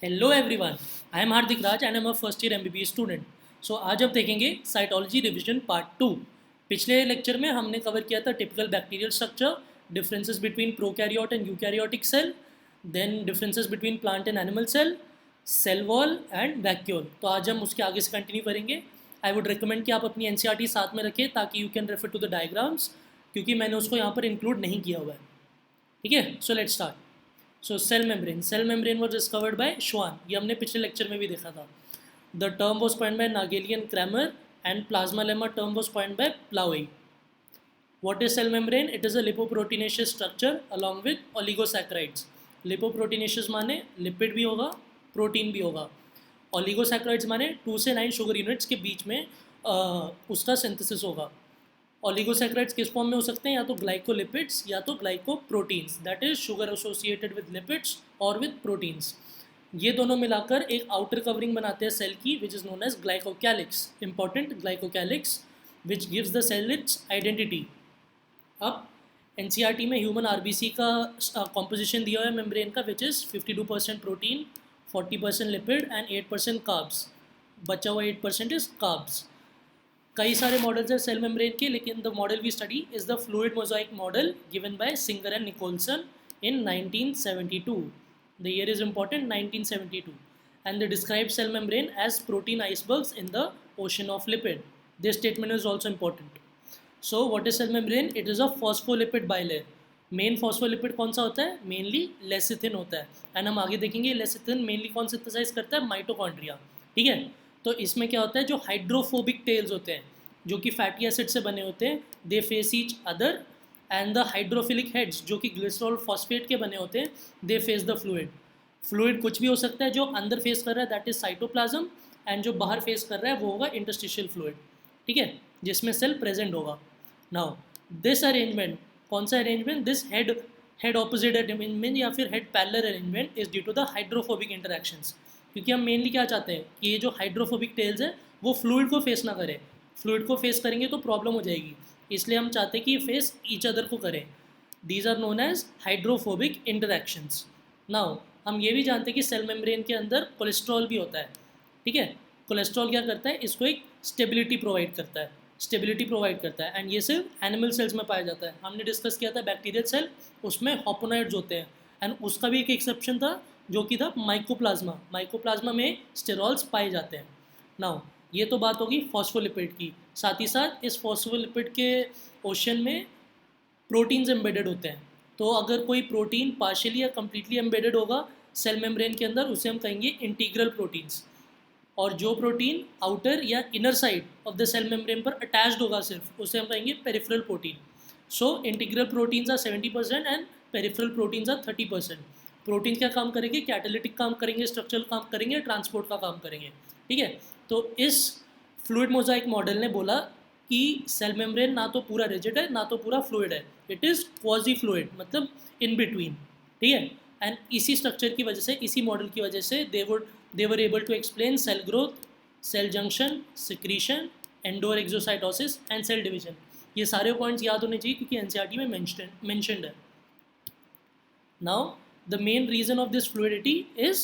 Hello everyone, I am Hardik Raj and am a first year MBBS student. So आज हम देखेंगे cytology revision part 2। पिछले lecture में हमने कवर किया था typical bacterial structure, differences between prokaryote and eukaryotic cell, then differences between plant and animal cell wall and vacuole. तो आज हम उसके आगे से कंटिन्यू करेंगे। आई वुड रिकमेंड कि आप अपनी एनसीईआरटी साथ में रखें ताकि you can refer to the diagrams, क्योंकि मैंने उसको यहाँ पर इंक्लूड नहीं किया हुआ है। ठीक है, so let's start. So cell membrane was discovered by Schwann, ये हमने पिछले लेक्चर में भी देखा था। The term was coined by Nageli and Cramer and plasmalemma term was coined by Plowe. What is cell membrane? It is a lipoproteinaceous structure along with oligosaccharides. Lipoproteinaceous माने lipid भी होगा, प्रोटीन भी होगा। ओलिगोसैक्राइड्स माने 2 से 9 शुगर यूनिट्स के बीच में उसका सिंथेसिस होगा। ओलिगोसैक्राइड्स किस फॉर्म में हो सकते हैं? या तो ग्लाइकोलिपिड्स या तो glycoproteins, that is sugar associated with lipids और विद प्रोटीन्स। ये दोनों मिलाकर एक आउटर कवरिंग बनाते हैं सेल की, which is known as glycocalyx. Important, glycocalyx which gives the cell its identity. अब एनसीईआरटी में ह्यूमन आरबीसी का कॉम्पोजिशन दिया हुआ है मेम्ब्रेन का, which is 52% protein, 40% lipid and 8% carbs. बचा हुआ 8% इज कार्ब्स। कई सारे मॉडल्स हैं सेल मेम्ब्रेन के, लेकिन the model we study is the fluid mosaic model given by Singer and Nicolson in 1972. The year is important, 1972. And they describe cell membrane as protein icebergs in the ocean of lipid. This statement is also important. So what is cell membrane? It is a phospholipid bilayer. Main phospholipid कौन सा होता है? Mainly lecithin होता है। And हम आगे देखेंगे lecithin mainly कौन सिंथेसाइज करता है? माइटोकॉन्ड्रिया। ठीक है, तो इसमें क्या होता है, जो हाइड्रोफोबिक टेल्स होते हैं जो कि फैटी एसिड से बने होते हैं, दे face each other, and the hydrophilic heads जो कि ग्लिसरॉल फॉस्फेट के बने होते हैं, they face the fluid. Fluid कुछ भी हो सकता है, जो अंदर फेस कर रहा है दैट इज साइटोप्लाज्म, एंड जो बाहर फेस कर रहा है वो होगा इंटरस्टिशियल फ्लूइड। ठीक है, जिसमें सेल प्रेजेंट होगा। नाउ दिस अरेंजमेंट, कौन सा arrangement? This head opposite arrangement या फिर head parallel arrangement is due to the hydrophobic interactions. क्योंकि हम मेनली क्या चाहते हैं कि ये जो हाइड्रोफोबिक टेल्स है वो फ्लूइड को फेस ना करें। फ्लूइड को फेस करेंगे तो प्रॉब्लम हो जाएगी, इसलिए हम चाहते हैं कि ये फेस ईच अदर को करें। These are known as hydrophobic interactions. Now हम ये भी जानते हैं कि सेल मेम्ब्रेन के अंदर कोलेस्ट्रॉल भी होता है। ठीक है, कोलेस्ट्रॉल क्या करता है? इसको एक स्टेबिलिटी प्रोवाइड करता है, एंड ये सिर्फ एनिमल सेल्स में पाया जाता है। हमने डिस्कस किया था बैक्टीरियल सेल, उसमें होपोनॉइड्स होते हैं, एंड उसका भी एक एक्सेप्शन था जो कि था माइकोप्लाज्मा में स्टेरॉल्स पाए जाते हैं। नाउ ये तो बात होगी फॉस्फोलिपिड की। साथ ही साथ इस फॉस्फोलिपिड के ओशन में प्रोटीन्स एम्बेडेड होते हैं। तो अगर कोई प्रोटीन पार्शियली या कम्प्लीटली एम्बेडेड होगा सेल मेम्ब्रेन के अंदर, उसे हम कहेंगे इंटीग्रल प्रोटीन्स। और जो प्रोटीन आउटर या inner side of the cell membrane पर अटैच्ड होगा सिर्फ, उसे हम कहेंगे peripheral protein. So integral proteins are 70% and peripheral proteins are 30%। Protein क्या काम करेंगे? कैटालिटिक काम करेंगे, स्ट्रक्चरल काम करेंगे, ट्रांसपोर्ट का काम करेंगे। ठीक है, तो इस फ्लूइड मोजाइक मॉडल ने बोला कि सेल मेम्ब्रेन ना तो पूरा रिजिड है ना तो पूरा फ्लूइड है, इट इज़ क्वाजी फ्लूइड, मतलब इन बिटवीन। ठीक है, एंड इसी स्ट्रक्चर की वजह से, इसी मॉडल की वजह से they were able to explain cell growth, cell junction, secretion, endoexocytosis and cell division. ये सारे पॉइंट्स याद होने चाहिए क्योंकि एनसीईआरटी में मेंशन्ड है। Now the main reason of this fluidity is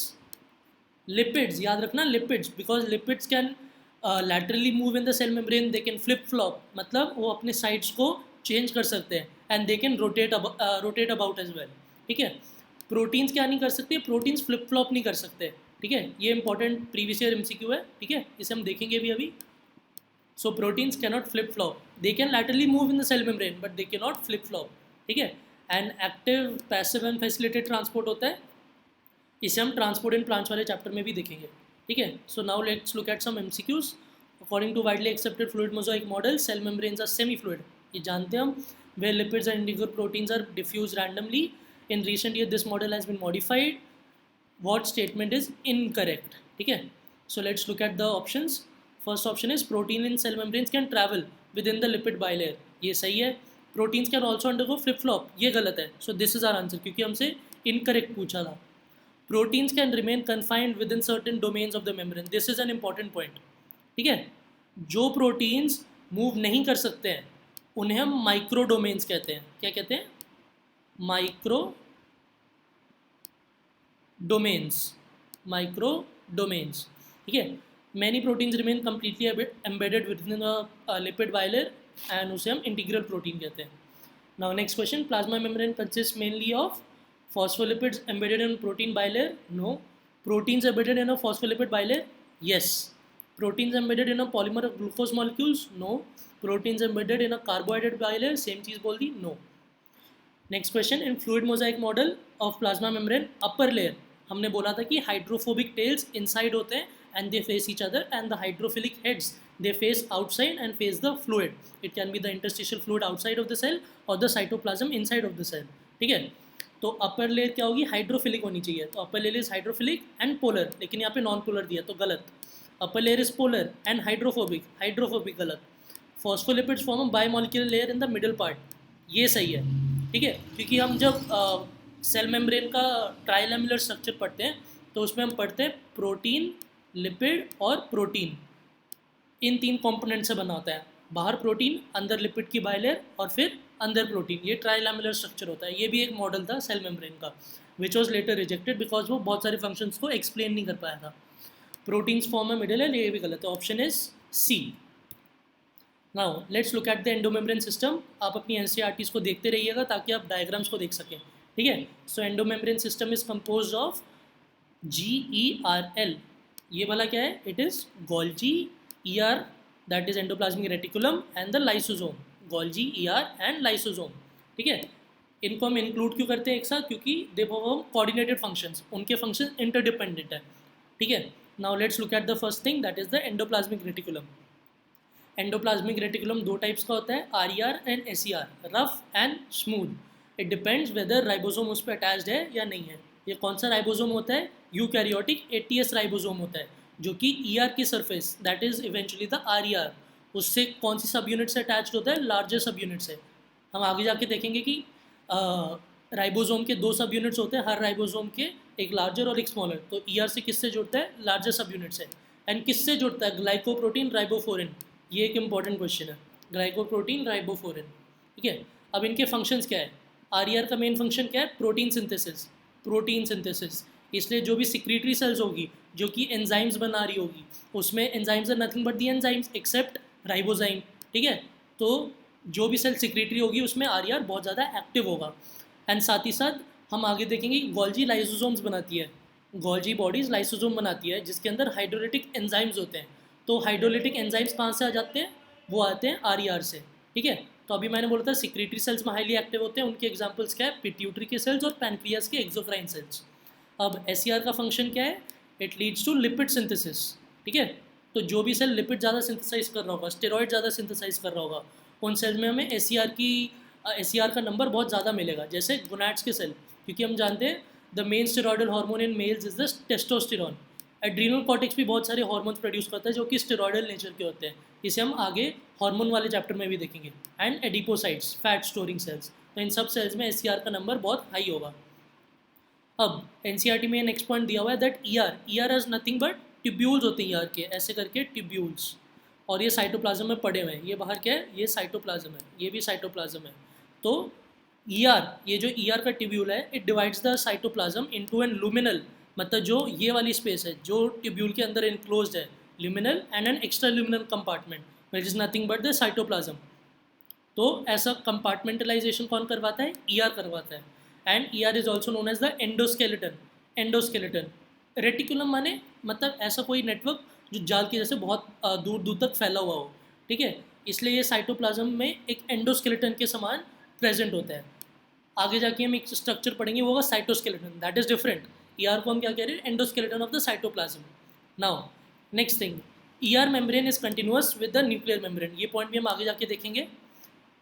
lipids. याद रखना lipids, because lipids can laterally move in the cell membrane, they can flip flop, मतलब वो अपने साइड्स को चेंज कर सकते हैं, and they can rotate about as well. ठीक है, प्रोटीन्स क्या नहीं कर सकते? प्रोटीन्स फ्लिप फ्लॉप नहीं कर सकते। ठीक है, ये इंपॉर्टेंट प्रीवियस ईयर एमसीक्यू है। ठीक है, इसे हम देखेंगे भी अभी। So proteins can not flip flop, they can laterally move in the cell membrane but they can not flip flop. ठीक है, and active, passive and facilitated transport होता है, इसे हम ट्रांसपोर्ट इन प्लांट्स वाले चैप्टर में भी देखेंगे। ठीक है, so now let's look at some MCQs. According to widely accepted fluid mosaic model, cell membranes are semi fluid, ये जानते हैं हम, where lipids and integral proteins are diffuse randomly. In recent years, this model has been modified. What statement is incorrect? ठीक है, so let's look at the options. First option is protein in cell membranes can travel within the lipid bilayer. ये सही है। Proteins can also undergo flip flop, ये गलत है। So this is our answer, क्योंकि हमसे incorrect पूछा था। Proteins can remain confined within certain domains of the membrane. This is an important point. ठीक है, जो proteins move नहीं कर सकते हैं उन्हें हम माइक्रो डोमेन्स कहते हैं। क्या कहते हैं? Micro domains. माइक्रो डोमेन्स, ठीक है। Many proteins remain completely embedded with in a lipid bilayer and उसे हम इंटीग्रल प्रोटीन कहते हैं। Now next question, plasma membrane consist mainly of phospholipids embedded in protein bilayer? No. Proteins embedded in a phospholipid bilayer? Yes. Proteins embedded in a polymer of glucose molecules? No. Proteins embedded in a carbohydrate bilayer? Same चीज़ बोल दी, no. Next question, in fluid mosaic model of plasma membrane upper layer हमने बोला था कि hydrophobic tails inside होते हैं and they face each other and the hydrophilic heads they face outside and face the fluid. It can be the interstitial fluid outside of the cell और the cytoplasm inside of the cell, ठीक है। तो upper layer क्या होगी, hydrophilic होनी चाहिए, तो upper layer is hydrophilic and polar, लेकिन यहाँ पे नॉन पोलर दिया तो गलत. Upper layer is polar and hydrophobic, hydrophobic गलत. Phospholipids form a biomolecular layer in the middle part, ये सही है, ठीक है, क्योंकि हम जब सेल मेम्ब्रेन का ट्राइलैमिलर स्ट्रक्चर पढ़ते हैं तो उसमें हम पढ़ते हैं प्रोटीन, लिपिड और प्रोटीन, इन तीन कंपोनेंट से बना होता है. बाहर प्रोटीन, अंदर लिपिड की बाइलेयर और फिर अंदर प्रोटीन, ये ट्राइलैमिलर स्ट्रक्चर होता है. ये भी एक मॉडल था सेल मेम्ब्रेन का which was later rejected because वो बहुत सारे फंक्शंस को एक्सप्लेन नहीं कर पाया था. प्रोटीन्स फॉर्म में मिडिल है, ये भी गलत है, option is C. Now let's look at the endomembrane system. आप अपनी एनसीईआरटीज़ को देखते रहिएगा ताकि आप डायग्राम्स को देख सकें, ठीक है. So endomembrane system is compose of GERL. ये वाला क्या है, it is Golgi, ER that is endoplasmic reticulum and the lysosome. Golgi, ER and lysosome, ठीक है. इनको हम इंक्लूड क्यों करते हैं एक साथ, क्योंकि दे परफॉर्म कोऑर्डिनेटेड फंक्शंस, उनके फंक्शन इंटरडिपेंडेंट है, ठीक है. Now let's look at the first thing that is the endoplasmic reticulum. Endoplasmic reticulum दो टाइप्स का होता है, RER and SER, rough and smooth. It depends whether ribosome उस पर अटैच्ड है या नहीं है. ये कौन सा राइबोसोम होता है, यूकैरियोटिक ATS राइबोसोम होता है, जो कि ER की surface that is eventually the RER, उससे कौन सी सब यूनिट से अटैच्ड होता है, लार्जर सब यूनिट से. हम आगे जाके देखेंगे कि राइबोसोम के दो सब यूनिट्स होते हैं, हर राइबोसोम के एक लार्जर और एक स्मॉलर. तो ER से किससे जुड़ता है, लार्जर सब यूनिट से. एंड किससे जुड़ता है, ग्लाइकोप्रोटीन, राइबोफोरिन. ये एक इंपॉर्टेंट क्वेश्चन है, ग्लाइकोप्रोटीन, राइबोफोरिन, ठीक है. अब इनके फंक्शंस क्या है, RER का मेन फंक्शन क्या है, प्रोटीन सिंथेसिस, प्रोटीन सिंथेसिस. इसलिए जो भी सिक्रीटरी सेल्स होगी जो कि एंजाइम्स बना रही होगी, उसमें enzymes are nothing but the enzymes except ribozyme, ठीक है. तो जो भी सेल सिक्रीटरी होगी उसमें RER बहुत ज़्यादा एक्टिव होगा. एंड साथ ही साथ हम आगे देखेंगे कि गोल्जी लाइसोसोम्स बनाती है, गोल्जी बॉडीज़ लाइसोसोम बनाती है जिसके अंदर हाइड्रोलिटिक एंजाइम्स होते हैं. तो हाइड्रोलिटिक एंजाइम्स कहाँ से आ जाते हैं, वो आते हैं RER से, ठीक है. तो अभी मैंने बोला था सिक्रीटरी सेल्स में हाईली एक्टिव होते हैं, उनके एग्जांपल्स क्या है, पिट्यूटरी के सेल्स और पैनक्रियास के एक्सोक्राइन सेल्स. अब SER का फंक्शन क्या है, it leads to lipid synthesis, ठीक है. तो जो भी सेल लिपिड ज़्यादा सिंथेसाइज कर रहा होगा, स्टेरॉइड ज़्यादा सिंथेसाइज कर रहा होगा, उन सेल में हमें SER का नंबर बहुत ज़्यादा मिलेगा. जैसे गोनाड्स के सेल, क्योंकि हम जानते हैं the main steroidal hormone in males is the testosterone. Adrenal cortex भी बहुत सारे हार्मोन्स प्रोड्यूस करता है जो कि स्टेरॉइडल नेचर के होते हैं, इसे हम आगे हार्मोन वाले चैप्टर में भी देखेंगे. And adipocytes, fat storing cells, तो इन सब सेल्स में SER का नंबर बहुत हाई होगा. अब NCERT में नेक्स्ट पॉइंट दिया हुआ है that ER is nothing but tubules होते हैं ER के, ऐसे करके ट्यूब्यूल्स, और ये साइटोप्लाज्म में पड़े हुए हैं. ये बाहर क्या है, ये साइटोप्लाज्म है, ये भी साइटोप्लाज्म है. तो ER, ये जो ER का ट्यूब्यूल है, it divides the cytoplasm into an luminal, मतलब जो ये वाली स्पेस है जो ट्यूब्यूल के अंदर इनक्लोज्ड है, luminal and an extra luminal compartment which is nothing but the cytoplasm. तो ऐसा कंपार्टमेंटलाइजेशन कौन करवाता है, ER करवाता है. And ER is also known as the endoskeleton. Endoskeleton, reticulum माने मतलब ऐसा कोई नेटवर्क जो जाल की जैसे बहुत दूर दूर तक फैला हुआ हो, ठीक है. इसलिए ये साइटोप्लाज्म में एक एंडोस्केलेटन के समान प्रेजेंट होता है. आगे जाके हम एक स्ट्रक्चर पढ़ेंगे, वो होगा cytoskeleton, that is different. ER को हम क्या कह रहे हैं, endoskeleton of the cytoplasm. Now next thing, ER membrane is continuous with the nuclear membrane. ये पॉइंट भी हम आगे जाके देखेंगे.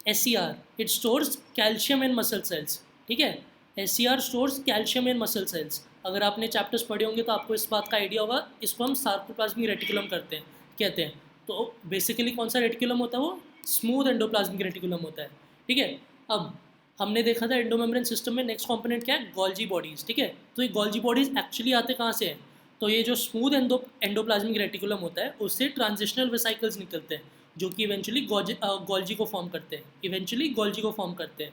SER, it stores calcium in muscle cells, ठीक है. SER स्टोर्स कैल्शियम इन मसल सेल्स. अगर आपने चैप्टर्स पढ़े होंगे तो आपको इस बात का आइडिया होगा. इसको हम सार्कोप्लाज्मिक रेटिकुलम कहते हैं. तो बेसिकली कौन सा रेटिकुलम होता है, वो स्मूथ एंडोप्लाज्मिक रेटिकुलम होता है, ठीक है. अब हमने देखा था एंडोमेम्ब्रेन सिस्टम में नेक्स्ट कंपोनेंट क्या है, गोल्जी बॉडीज़, ठीक है. तो ये गोल्जी बॉडीज़ एक्चुअली आते कहाँ से हैं, तो ये जो स्मूथ एंडोप्लाज्मिक रेटिकुलम होता है उससे ट्रांजिशनल वेसिकल्स निकलते हैं जो कि इवेंचुअली गोल्जी को फॉर्म करते हैं.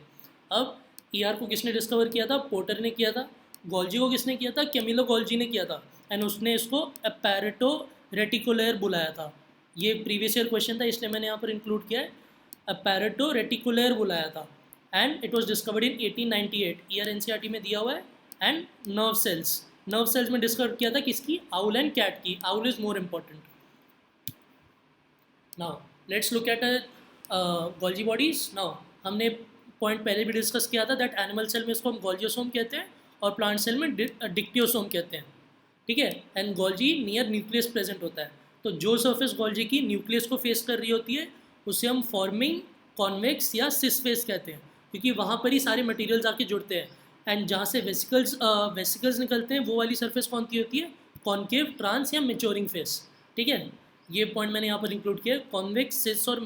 अब ER को किसने डिस्कवर किया था, पोर्टर ने किया था. गोल्जी को किसने किया था, कैमिलो गोल्जी ने किया था. एंड उसने इसको अपैरेटो रेटिकुलर बुलाया था। ये प्रीवियस ईयर क्वेश्चन था इसलिए मैंने यहाँ पर इंक्लूड किया है, अपैरेटो रेटिकुलर बुलाया था and it was discovered in 1898, year NCERT में दिया हुआ है। एंड नर्व सेल्स में डिस्कवर किया था किसकी, आउल एंड कैट की। Owl is more important. Now let's look eight Golgi bodies. Now हमने पॉइंट पहले भी डिस्कस किया था दैट एनिमल सेल में इसको हम गोल्जियोसोम कहते हैं और प्लांट सेल में डिक्टियोसोम कहते हैं, ठीक है। And Golgi near nucleus present होता है। तो जो सर्फेस गोल्जी की न्यूक्लियस को फेस कर रही होती है उसे हम फॉर्मिंग, कॉन्वेक्स या सिस फेस कहते हैं, क्योंकि वहाँ पर ही सारे मटेरियल्स आके जुड़ते हैं। एंड जहाँ से वेसिकल्स निकलते हैं वो वाली सरफेस कौन सी होती है, कॉन्केव, ट्रांस या मेच्योरिंग फेस, ठीक है। ये पॉइंट मैंने यहाँ पर इंक्लूड किया, कॉन्वेक्स, सिस और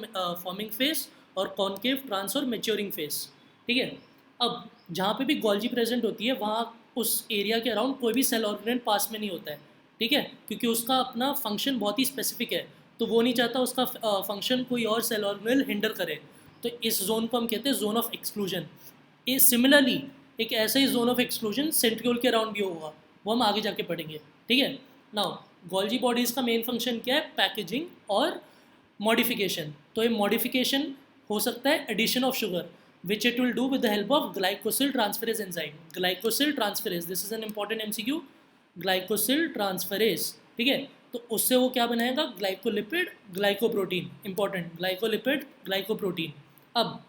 फॉर्मिंग फेस, और कॉन्केव, ट्रांस और मेच्योरिंग फेस, ठीक है। अब जहाँ पे भी गोल्जी प्रेजेंट होती है वहाँ उस एरिया के अराउंड कोई भी सेल ऑर्गेनेल पास में नहीं होता है, ठीक है, क्योंकि उसका अपना फंक्शन बहुत ही स्पेसिफिक है, तो वो नहीं चाहता उसका फंक्शन कोई और सेल ऑर्गेनेल हिंडर करे। तो इस जोन को हम कहते हैं जोन ऑफ एक्सक्लूजन। सिमिलरली एक ऐसा ही जोन ऑफ एक्सक्लूजन सेंट्रियोल के अराउंड भी होगा, वो हम आगे जाके पढ़ेंगे, ठीक है। नाउ गोल्जी बॉडीज़ का मेन फंक्शन क्या है, पैकेजिंग और मॉडिफिकेशन। तो ये मॉडिफिकेशन हो सकता है addition of sugar, which it will do with the help of glycosyl transferase enzyme. Glycosyl transferase, this is an important MCQ. Glycosyl transferase, ठीक है। तो उससे वो क्या बनाएगा, glycolipid, glycoprotein, important, glycolipid, glycoprotein. अब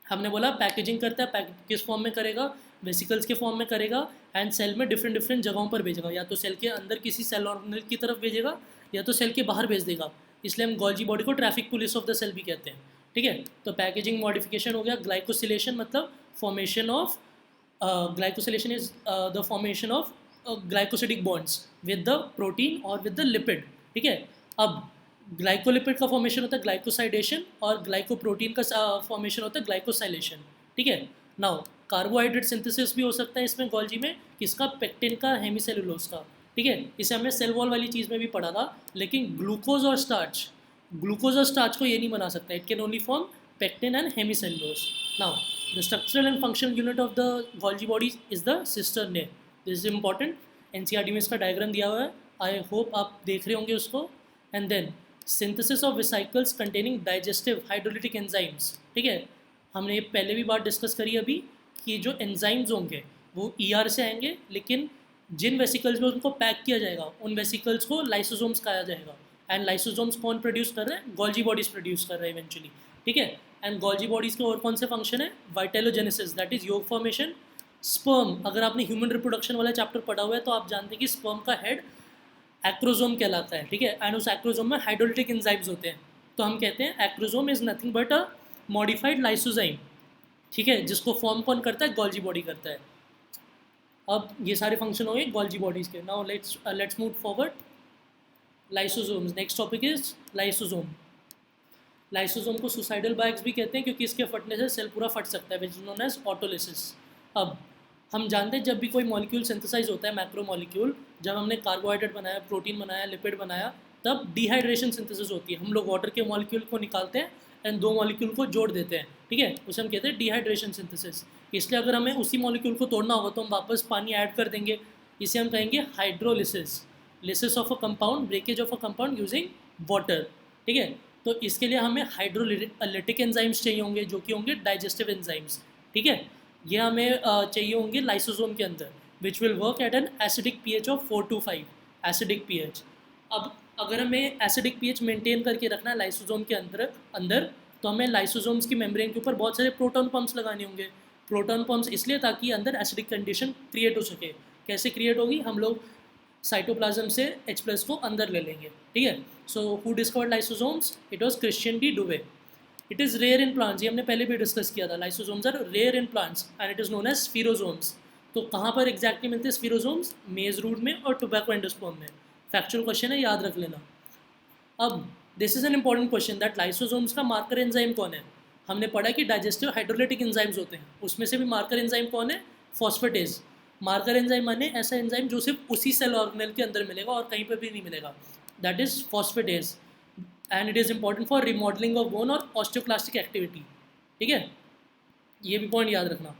हमने बोला पैकेजिंग करता है, किस फॉर्म में करेगा, वेसिकल्स के फॉर्म में करेगा, एंड सेल में डिफरेंट डिफरेंट जगहों पर भेजेगा, या तो सेल के अंदर किसी सेल ऑर्गेनेल की तरफ भेजेगा या तो सेल के बाहर भेज देगा। इसलिए हम गोल्जी बॉडी को traffic police of the cell भी कहते हैं, ठीक है। तो पैकेजिंग मॉडिफिकेशन हो गया। ग्लाइकोसिलेशन मतलब formation of, glycosylation is the formation of glycosidic bonds with the protein और विद द लिपिड, ठीक है। अब ग्लाइकोलिपिड का फॉर्मेशन होता है ग्लाइकोसाइडेशन, और ग्लाइकोप्रोटीन का फॉर्मेशन होता है ग्लाइकोसाइलेशन, ठीक है। नाउ कार्बोहाइड्रेट सिंथेसिस भी हो सकता है इसमें गोल्जी में, किसका, पेक्टिन का, हेमीसेलुलोज का, ठीक है। इसे हमने सेल वॉल वाली चीज़ में भी पढ़ा था। लेकिन ग्लूकोज और स्टार्च को ये नहीं बना सकता, it can only form pectin and hemicellulose. Now the structural and functional unit of the Golgi body is the cisternae. This is important, NCERT में इसका डायग्राम दिया हुआ है, आई होप आप देख रहे होंगे उसको। And then synthesis of vesicles containing digestive hydrolytic enzymes, ठीक है। हमने ये पहले भी बात डिस्कस करी अभी कि जो एंजाइम्स होंगे वो ईआर से आएंगे, लेकिन जिन वेसिकल्स में उनको पैक किया जाएगा उन वेसिकल्स को लाइसोसोम्स कहा जाएगा। एंड लाइसोसोम्स कौन प्रोड्यूस कर रहे हैं, गोल्जी बॉडीज प्रोड्यूस कर रहे हैं इवेंचुअली, ठीक है। एंड गोल्जी बॉडीज के और कौन से फंक्शन है, वाइटेलोजेनेसिस, दैट इज योग फॉर्मेशन। स्पर्म, अगर आपने ह्यूमन रिप्रोडक्शन वाला चैप्टर पढ़ा हुआ है तो आप जानते हैं कि स्पर्म का हेड एक्रोजोम कहलाता है, ठीक है। एंड उस एक्रोजोम में हाइड्रोलिटिक एंजाइम्स होते हैं, तो हम कहते हैं acrosome is nothing but a modified lysozyme, ठीक है, जिसको फॉर्म कौन करता है, गोल्जी बॉडी करता है। अब ये सारे फंक्शन हो गए गोल्जी बॉडीज़ के। Now let's move forward. Lysosomes, next topic is lysosome. Lysosome को सुसाइडल बाइक्स भी कहते हैं क्योंकि इसके फटने से सेल पूरा फट सकता है, which is known as autolysis. अब हम जानते हैं जब भी कोई मॉलिक्यूल सिंथेसाइज होता है, मैक्रो मॉलिक्यूल, जब हमने कार्बोहाइड्रेट बनाया, प्रोटीन बनाया, लिपिड बनाया, तब डिहाइड्रेशन सिंथेसिस होती है। हम लोग वाटर के मॉलिक्यूल को निकालते हैं एंड दो मॉलिक्यूल को जोड़ देते हैं, ठीक है, उसे हम कहते हैं डिहाइड्रेशन सिंथेसिस। इसलिए अगर हमें उसी मॉलिक्यूल को तोड़ना होगा तो हम वापस पानी ऐड कर देंगे, इसे हम कहेंगे hydrolysis, lysis of a compound, breakage of a compound using water, ठीक है। तो इसके लिए हमें हाइड्रोलिटिक एंजाइम्स चाहिए होंगे जो कि होंगे डाइजेस्टिव एंजाइम्स, ठीक है। ये हमें चाहिए होंगे लाइसोसोम के अंदर, which will work at an acidic pH of 4 to 5 acidic pH. अब अगर हमें एसिडिक पीएच मेंटेन करके रखना है लाइसोसोम के अंदर तो हमें लाइसोसोम्स की मेम्ब्रेन के ऊपर बहुत सारे प्रोटॉन पंप्स लगाने होंगे। प्रोटॉन पंप्स इसलिए ताकि अंदर एसिडिक कंडीशन क्रिएट हो सके। कैसे क्रिएट होगी, हम लोग साइटोप्लाज्म से H+ को अंदर ले लेंगे, ठीक है। So who discovered lysosomes, it was Christian de Duve. It is rare in plants, ये हमने पहले भी डिस्कस किया था। Lysosomes are rare in plants and it is known as spherosomes. तो कहाँ पर एग्जैक्टली मिलते हैं स्फीरोसोम्स, मेज रूट में और टोबैको एंडोस्पर्म में। फैक्चुअल क्वेश्चन है, याद रख लेना। अब this is an important question that lysosomes का मार्कर एंजाइम कौन है। हमने पढ़ा कि डाइजेस्टिव हाइड्रोलिटिक एंजाइम्स होते हैं, उसमें से भी मार्कर एंजाइम कौन है, फॉस्फेटेज। मार्कर एंजाइम माने ऐसा एंजाइम जो सिर्फ उसी सेल ऑर्गेनेल के अंदर मिलेगा और कहीं पर भी नहीं मिलेगा, that is phosphatase. And it is important for remodelling of bone और ऑस्टियोक्लास्टिक एक्टिविटी, ठीक है, ये भी पॉइंट याद रखना।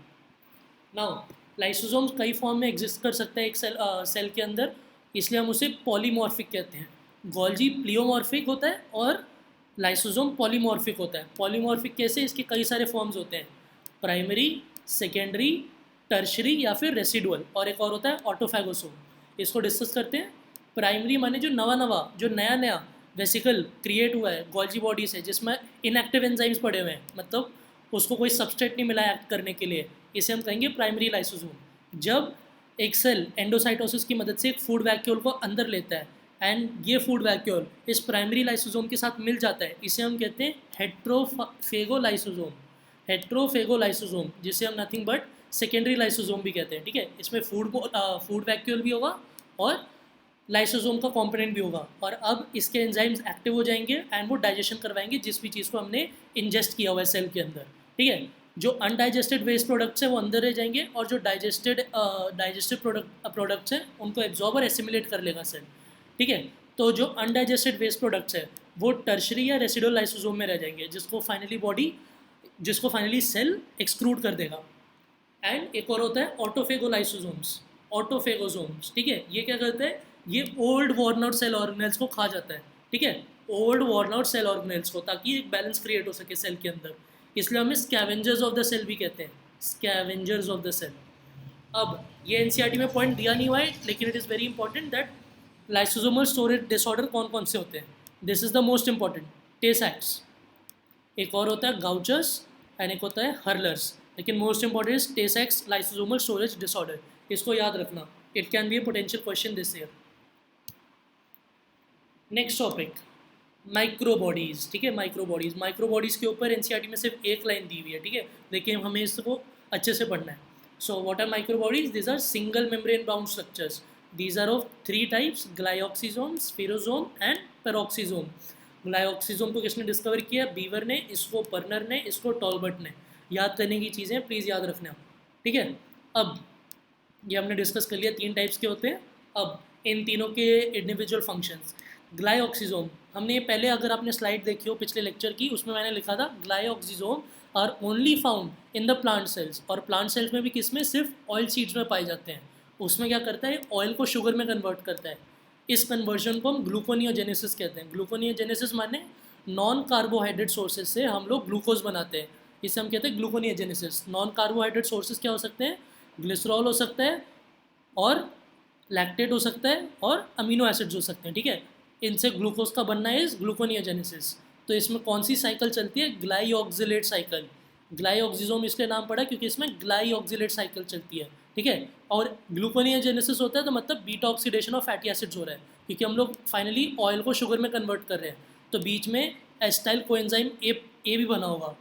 नाउ लाइसोसोम्स कई फॉर्म में एग्जिस्ट कर सकते हैं एक सेल के अंदर। इसलिए हम उसे पॉलीमॉर्फिक कहते हैं। गोल्जी प्लियोमॉर्फिक होता है और लाइसोसोम पॉलीमॉर्फिक होता है। पॉलीमॉर्फिक कैसे? इसके कई सारे फॉर्म्स होते हैं, प्राइमरी, सेकेंडरी, टर्शरी या फिर रेसिडुअल, और एक और होता है ऑटोफैगोसोम। इसको डिस्कस करते हैं। प्राइमरी माने जो जो नया नया वेसिकल क्रिएट हुआ है गोल्जी बॉडी से, जिसमें इनएक्टिव एंजाइम्स पड़े हुए हैं, मतलब उसको कोई सबस्ट्रेट नहीं मिला एक्ट करने के लिए, इसे हम कहेंगे प्राइमरी लाइसोसोम। जब एक सेल एंडोसाइटोसिस की मदद से एक फूड वैक्यूल को अंदर लेता है एंड ये फूड वैक्यूल इस प्राइमरी लाइसोसोम के साथ मिल जाता है, इसे हम कहते हैं हेट्रोफेगोलाइसोसोम। हेट्रोफेगोलाइसोसोम, जिसे हम नथिंग बट सेकेंडरी लाइसोसोम भी कहते हैं। ठीक है, इसमें फूड वैक्यूल भी होगा और लाइसोसोम का कंपोनेंट भी होगा, और अब इसके एंजाइम्स एक्टिव हो जाएंगे एंड वो डाइजेशन करवाएंगे जिस भी चीज़ को हमने इंजेस्ट किया हुआ है सेल के अंदर। ठीक है, जो अनडाइजेस्टेड वेस्ट प्रोडक्ट्स हैं वो अंदर रह जाएंगे, और जो डाइजेस्टेड प्रोडक्ट्स हैं उनको एब्जॉर्ब और एसिमिलेट कर लेगा सेल। ठीक है, तो जो अनडाइजेस्टेड वेस्ट प्रोडक्ट्स हैं वो टर्शरी या रेसिडुअल लाइसोसोम में रह जाएंगे, जिसको फाइनली सेल एक्सक्रूड कर देगा। एंड एक और होता है ऑटोफेगोलाइसोसोम्स, ऑटोफेगोसोम्स। ठीक है, ये क्या करते हैं? ये old worn out cell organelles को खा जाता है। ठीक है, old worn out cell organelles को, ताकि एक बैलेंस क्रिएट हो सके सेल के अंदर। इसलिए हमें स्कैवेंजर्स ऑफ द सेल भी कहते हैं, स्कैवेंजर्स ऑफ द सेल। अब ये एनसीईआरटी में पॉइंट दिया नहीं हुआ है, लेकिन it is very important that lysosomal storage disorder कौन कौन से होते हैं। This is the most important, Tay Sachs, एक और होता है गाउचर्स एंड एक होता है हर्लर्स, लेकिन most important is Tay Sachs lysosomal storage disorder. इसको याद रखना, it can be a potential question this year. Next topic, microbodies. ठीक है, माइक्रोबॉडीज़ के ऊपर एनसीईआरटी में सिर्फ एक लाइन दी हुई है। ठीक है, लेकिन हमें इसको अच्छे से पढ़ना है। So what are microbodies? These are single membrane bound structures. These are of 3 types, glyoxysome, spherosome and peroxisome. Glyoxysome को किसने डिस्कवर किया? बीवर ने, इसको बर्नर ने, इसको टॉलबर्ट ने। याद करने की चीज़ें प्लीज़ याद रखना। ठीक है, अब ये हमने डिस्कस कर लिया 3 टाइप्स के होते हैं। अब इन तीनों के इंडिविजुअल फंक्शंस। ग्लाइऑक्सीजोम, हमने ये पहले, अगर आपने स्लाइड देखी हो पिछले लेक्चर की, उसमें मैंने लिखा था glyoxysome are only found in the plant cells. और प्लांट सेल्स में भी किसमें? सिर्फ ऑयल सीड्स में पाए जाते हैं। उसमें क्या करता है? ऑयल को शुगर में कन्वर्ट करता है। इस कन्वर्जन को हम ग्लूकोनियोजेनेसिस कहते हैं। ग्लूकोनियोजेनेसिस माने नॉन कार्बोहाइड्रेट सोर्सेज से हम लोग ग्लूकोज बनाते हैं, इसे हम कहते हैं ग्लूकोनियोजेनेसिस। नॉन कार्बोहाइड्रेट सोर्सेज क्या हो सकते हैं? ग्लिसरॉल हो सकता है, और लैक्टेट हो सकता है, और अमीनो एसिड्स हो सकते हैं। ठीक है, इनसे ग्लूकोज का बनना है ग्लूकोनियोजेनेसिस। तो इसमें कौन सी साइकिल चलती है? Glyoxylate cycle. ग्लाइऑक्सीजोम इसलिए नाम पड़ा क्योंकि इसमें ग्लाइऑक्सिलेट साइकिल चलती है। ठीक है, और ग्लूकोनियोजेनेसिस होता है तो मतलब beta oxidation of fatty acids हो रहा है, क्योंकि हम लोग फाइनली ऑयल को शुगर में कन्वर्ट कर रहे हैं। तो बीच में एस्टाइल कोएंजाइम ए भी बना होगा।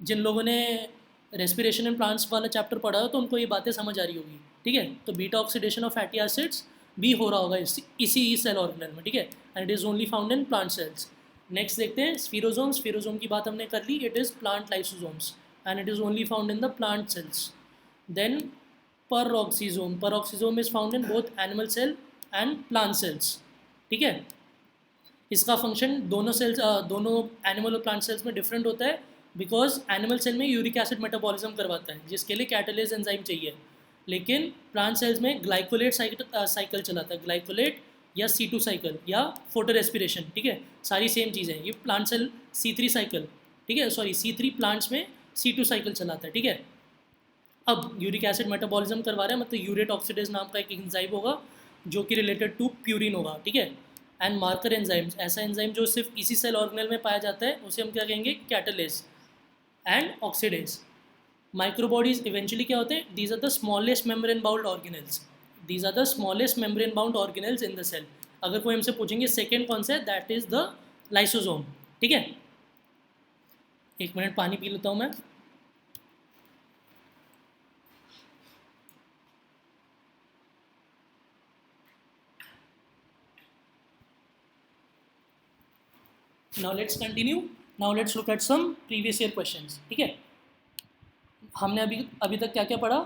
जिन लोगों ने रेस्पिरेशन एंड प्लांट्स वाला चैप्टर पढ़ा हो तो उनको ये बातें समझ आ रही होगी। ठीक है, तो beta oxidation of fatty acids भी हो रहा होगा इसी सेल ऑर्गेनल में। ठीक है, and it is only found in plant cells. Next देखते हैं स्फीरोजोम। स्फीरोजोम की बात हमने कर ली, it is plant lysosomes and it is only found in the plant cells. Then peroxisome, peroxisome is found in both animal cell and plant cells। ठीक है, इसका फंक्शन दोनों एनिमल और प्लांट सेल्स में डिफरेंट होता है, बिकॉज एनिमल सेल में uric acid metabolism करवाता है, जिसके लिए कैटालेज एंजाइम चाहिए, लेकिन प्लांट सेल्स में ग्लाइकोलेट साइकिल चलाता है, ग्लाइकोलेट या C2 साइकिल या फोटो रेस्पिरेशन। ठीक है, सारी सेम चीज़ें। ये प्लांट सेल C3 साइकिल, ठीक है, सॉरी C3 प्लांट्स में C2 साइकिल चलाता है। ठीक है, अब यूरिक एसिड मेटाबॉलिज्म करवा रहा है, मतलब यूरेट ऑक्सीडेज नाम का एक एंजाइम होगा जो कि रिलेटेड टू प्यूरिन होगा। ठीक है, एंड मार्कर एंजाइम्स, ऐसा एंजाइम जो सिर्फ इसी सेल ऑर्गेनल में पाया जाता है, उसे हम क्या कहेंगे? Catalase and oxidase. Microbodies eventually क्या होते हैं? These are the smallest membrane bound organelles. These are the smallest membrane bound organelles in the cell. अगर कोई हमसे पूछेंगे सेकेंड कौन सा है, दैट इज द लाइसोसोम। ठीक है, 1 मिनट पानी पी लेता हूँ मैं। Now let's continue. Now let's look at some previous year questions। ठीक है, हमने अभी तक क्या क्या पढ़ा?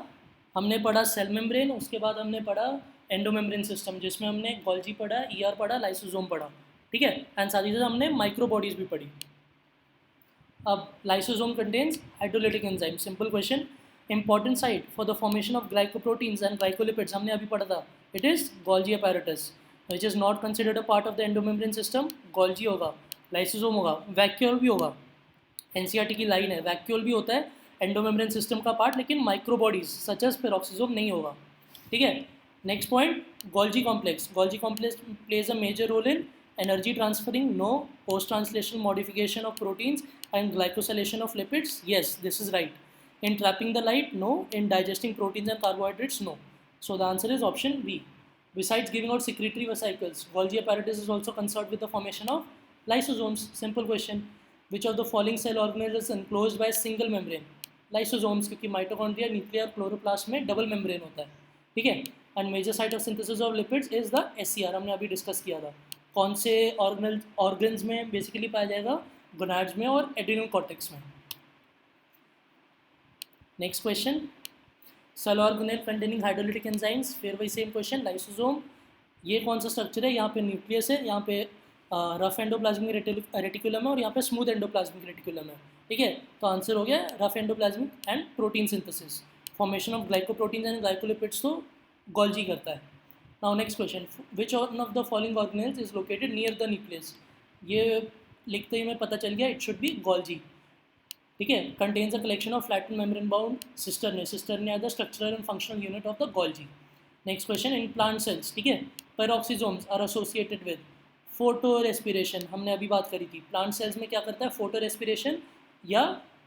हमने पढ़ा सेल मेम्ब्रेन, उसके बाद हमने पढ़ा एंडोमेम्ब्रेन सिस्टम, जिसमें हमने गोल्जी पढ़ा, ER पढ़ा, लाइसोसोम पढ़ा। ठीक है, एंड साथ ही साथ हमने माइक्रोबॉडीज भी पढ़ी। अब lysosome contains hydrolytic enzyme. Simple question, important site for the formation of glycoproteins and glycolipids, हमने अभी पढ़ा था, it is Golgi apparatus. Which is not considered a part of the endomembrane system, Golgi होगा, lysosome होगा, vacuole भी होगा। NCERT की line है, वैक्यूल भी होता है एंडोमेम्ब्रेन सिस्टम का पार्ट, लेकिन माइक्रोबॉडीज सच एज पेरोक्सिसोम नहीं होगा। ठीक है, next point, Golgi complex. Golgi complex plays a major role in energy transferring, no, post translation modification of proteins and glycosylation of lipids, yes this is right. In trapping the light, no. In digesting proteins and carbohydrates, no. So the answer is option B. Besides giving out secretory vesicles, Golgi apparatus is also concerned with the formation of lysosomes. Simple question. Which of the following cell organelles is enclosed by a single membrane? Lysosomes, क्योंकि mitochondria nuclear chloroplast में double membrane होता है। ठीक है, and major site of synthesis of lipids is the SCR, हमने अभी discuss किया था। कौन से ऑर्गन्स में बेसिकली पाया जाएगा? गोनाड्स में और एड्रिनल कॉर्टेक्स में। Next question, cell organelle containing hydrolytic enzymes, फिर वही सेम क्वेश्चन, लाइसोसोम। ये कौन सा स्ट्रक्चर है? यहाँ पे न्यूक्लियस है, यहाँ पे रफ एंडोप्लाज्मिक रेटिकुलम है और यहाँ पे स्मूथ एंडोप्लाज्मिक रेटिकुलम है। ठीक है, तो आंसर हो गया rough endoplasmic and protein synthesis. Formation of glycoprotein and glycolipids तो गोल्जी करता है। Now next question, which one of the following organelles is located near the nucleus? ये लिखते ही मैं पता चल गया, इट शुड बी गोल्जी। ठीक है, contains a collection of flatten membrane bound cistern are the structural and functional unit of the Golgi. Next question, in plant cells, ठीक है, peroxisomes are associated with photo respiration, हमने अभी बात करी थी। Plant cells में क्या करता है? फोटो रेस्पिरेशन या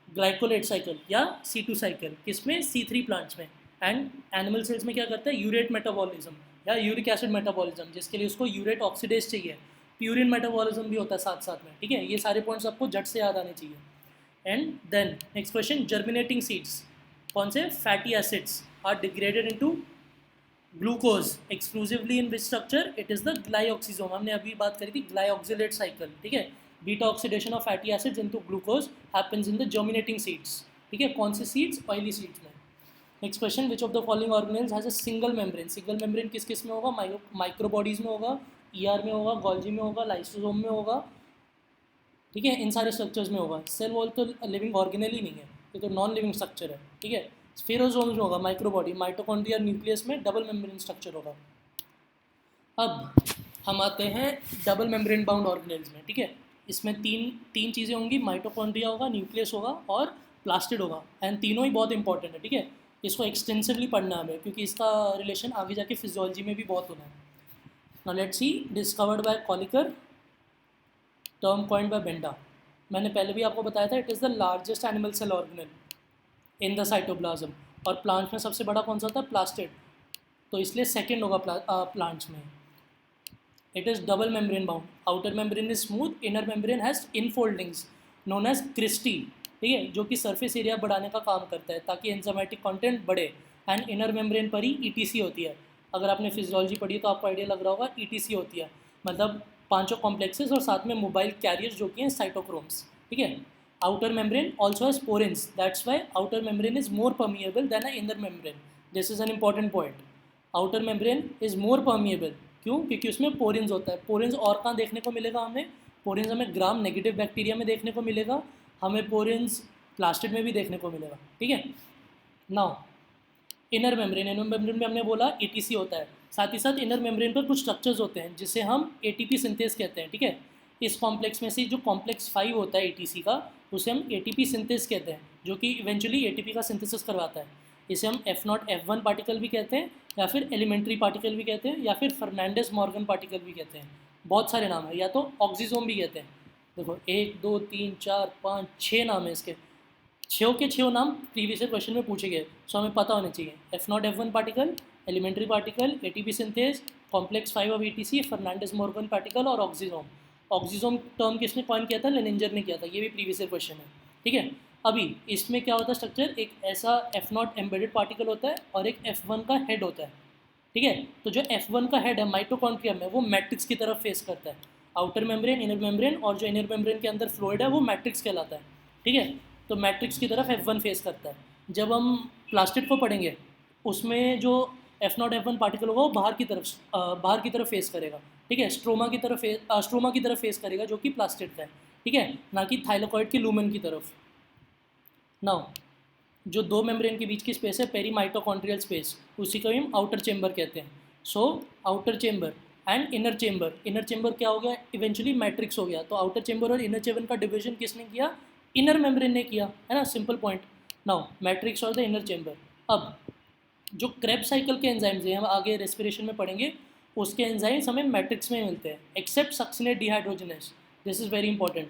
ग्लाइकोलेट साइकिल या C2 साइकिल, किसमें? C3 प्लांट्स में। एंड एनिमल सेल्स में क्या करता है? यूरेट मेटाबॉलिज्म या यूरिक एसिड मेटाबॉलिज्म, जिसके लिए उसको यूरेट ऑक्सीडेज चाहिए। प्यूरिन मेटाबॉलिज्म भी होता है साथ साथ में। ठीक है, ये सारे पॉइंट्स आपको झट से याद आने चाहिए। And then next question, germinating seeds, कौन से fatty acids are degraded into glucose exclusively in which structure? It is the glyoxysome, हमने अभी बात करी थी ग्लाइऑक्सिलेट साइकिल। ठीक है, beta oxidation of fatty acids into glucose happens in the germinating seeds. ठीक है, कौन से सीड्स? ऑयली सीड्स में। Next question, which of the following organelles has a single membrane? Single membrane किस किस में होगा? माइक्रोबॉडीज में होगा, ER में होगा, गोल्जी में होगा, लाइसोसोम में होगा। ठीक है, इन सारे स्ट्रक्चर्स में होगा। सेल वॉल तो लिविंग ऑर्गेनेल ही नहीं है, ये तो नॉन लिविंग स्ट्रक्चर है। ठीक है, स्फेरोसोम्स में होगा, माइक्रोबॉडी, माइटोकॉन्ड्रिया न्यूक्लियस में डबल मेम्ब्रेन स्ट्रक्चर होगा। अब हम आते हैं डबल मेम्ब्रेन बाउंड ऑर्गेनेल्स में। ठीक है, इसमें तीन चीज़ें होंगी, माइटोकॉन्ड्रिया होगा, न्यूक्लियस होगा और प्लास्टिड होगा। एंड तीनों ही बहुत इंपॉर्टेंट है। ठीक है, इसको एक्सटेंसिवली पढ़ना है हमें, क्योंकि इसका रिलेशन आगे जाके फिजियोलॉजी में भी बहुत होना है। Now let's see, discovered by Kolliker, term coined by Benda. मैंने पहले भी आपको बताया था, it is the largest animal cell organelle in the cytoplasm. और प्लांट्स में सबसे बड़ा कौन सा होता है? प्लास्टिड, तो इसलिए सेकेंड होगा प्लांट्स में। It is double membrane bound, outer membrane is smooth, inner membrane has infoldings known as cristae. ठीक है, जो कि सरफेस एरिया बढ़ाने का काम करता है ताकि एंजाइमेटिक कंटेंट बढ़े। एंड इनर मेम्ब्रेन पर ही ETC होती है। अगर आपने फिजियोलॉजी पढ़ी तो आपको आइडिया लग रहा होगा, ETC होती है मतलब पांचों कॉम्प्लेक्सेस और साथ में मोबाइल कैरियर्स जो कि हैं साइटोक्रोम्स। ठीक है, outer membrane also has porins, that's why outer membrane is more permeable than a inner membrane. This is an important point, outer membrane is more permeable. क्यों? क्योंकि उसमें पोरेंस होता है। पोरेंस और कहाँ देखने को मिलेगा हमें? पोरेंस हमें ग्राम नेगेटिव बैक्टीरिया में देखने को मिलेगा, हमें पोरेंस प्लास्टिड में भी देखने को मिलेगा। ठीक है, नाउ इनर मेम्ब्रेन में हमने बोला ETC होता है, साथ ही साथ इनर मेम्ब्रेन पर कुछ स्ट्रक्चर्स होते हैं जिसे हम ATP सिंथेस कहते हैं। ठीक है, इस कॉम्प्लेक्स में से जो कॉम्प्लेक्स 5 होता है ETC का, उसे हम ATP सिंथेस कहते हैं, जो कि इवेंचुअली ATP का सिंथेसिस करवाता है। इसे हम F0 F1 पार्टिकल भी कहते हैं, या फिर एलिमेंट्री पार्टिकल भी कहते हैं, या फिर फर्नांडिस मॉर्गन पार्टिकल भी कहते हैं। बहुत सारे नाम है, या तो ऑक्सीजोम भी कहते हैं। देखो 1 2 3 4 5 6 नाम है इसके, 6 के 6 नाम प्रीवियस क्वेश्चन में पूछे गए, सो हमें पता होने चाहिए। F0 F1 particle, elementary particle, ATP synthase, complex 5 of ETC, Fernandez Moran particle और ऑक्सीजोम। ऑक्सीजोम टर्म किसने कॉइन किया था? लेनिंजर ने किया था, ये भी प्रीवियस क्वेश्चन है। ठीक है, अभी इसमें क्या होता है स्ट्रक्चर, एक ऐसा F0 एम्बेडेड पार्टिकल होता है और एक F1 का हेड होता है। ठीक है, तो जो F1 का हेड है माइटोकॉन्ड्रिया में, वो मैट्रिक्स की तरफ फेस करता है। आउटर मेम्ब्रेन, इनर मेम्ब्रेन, और जो इनर मेम्ब्रेन के अंदर फ्लूइड है वो मैट्रिक्स कहलाता है। ठीक है, तो मैट्रिक्स की तरफ F1 फेस करता है। जब हम प्लास्टिड को पढ़ेंगे उसमें जो F0 F1 पार्टिकल होगा वो बाहर की तरफ फेस करेगा। ठीक है, स्ट्रोमा की तरफ फेस करेगा, जो कि प्लास्टिड का है। ठीक है, ना कि थाइलाकॉइड की लूमेन की तरफ। नाउ जो दो मेम्ब्रेन के बीच की स्पेस है, पेरी माइटोकॉन्ड्रियल स्पेस, उसी को हम आउटर चेम्बर कहते हैं। So outer chamber and inner chamber क्या हो गया, इवेंचुअली मैट्रिक्स हो गया। तो आउटर चेंबर और इनर चेंबर का डिवीजन किसने किया, इनर मेम्ब्रेन ने किया, है ना, सिंपल पॉइंट। नाउ मैट्रिक्स और द इनर चेंबर। अब जो क्रेब्स साइकिल के एंजाइम्स हैं, हम आगे रेस्पिरेशन में पढ़ेंगे, उसके एंजाइम्स हमें मैट्रिक्स में मिलते हैं, except succinate dehydrogenase. This is very important,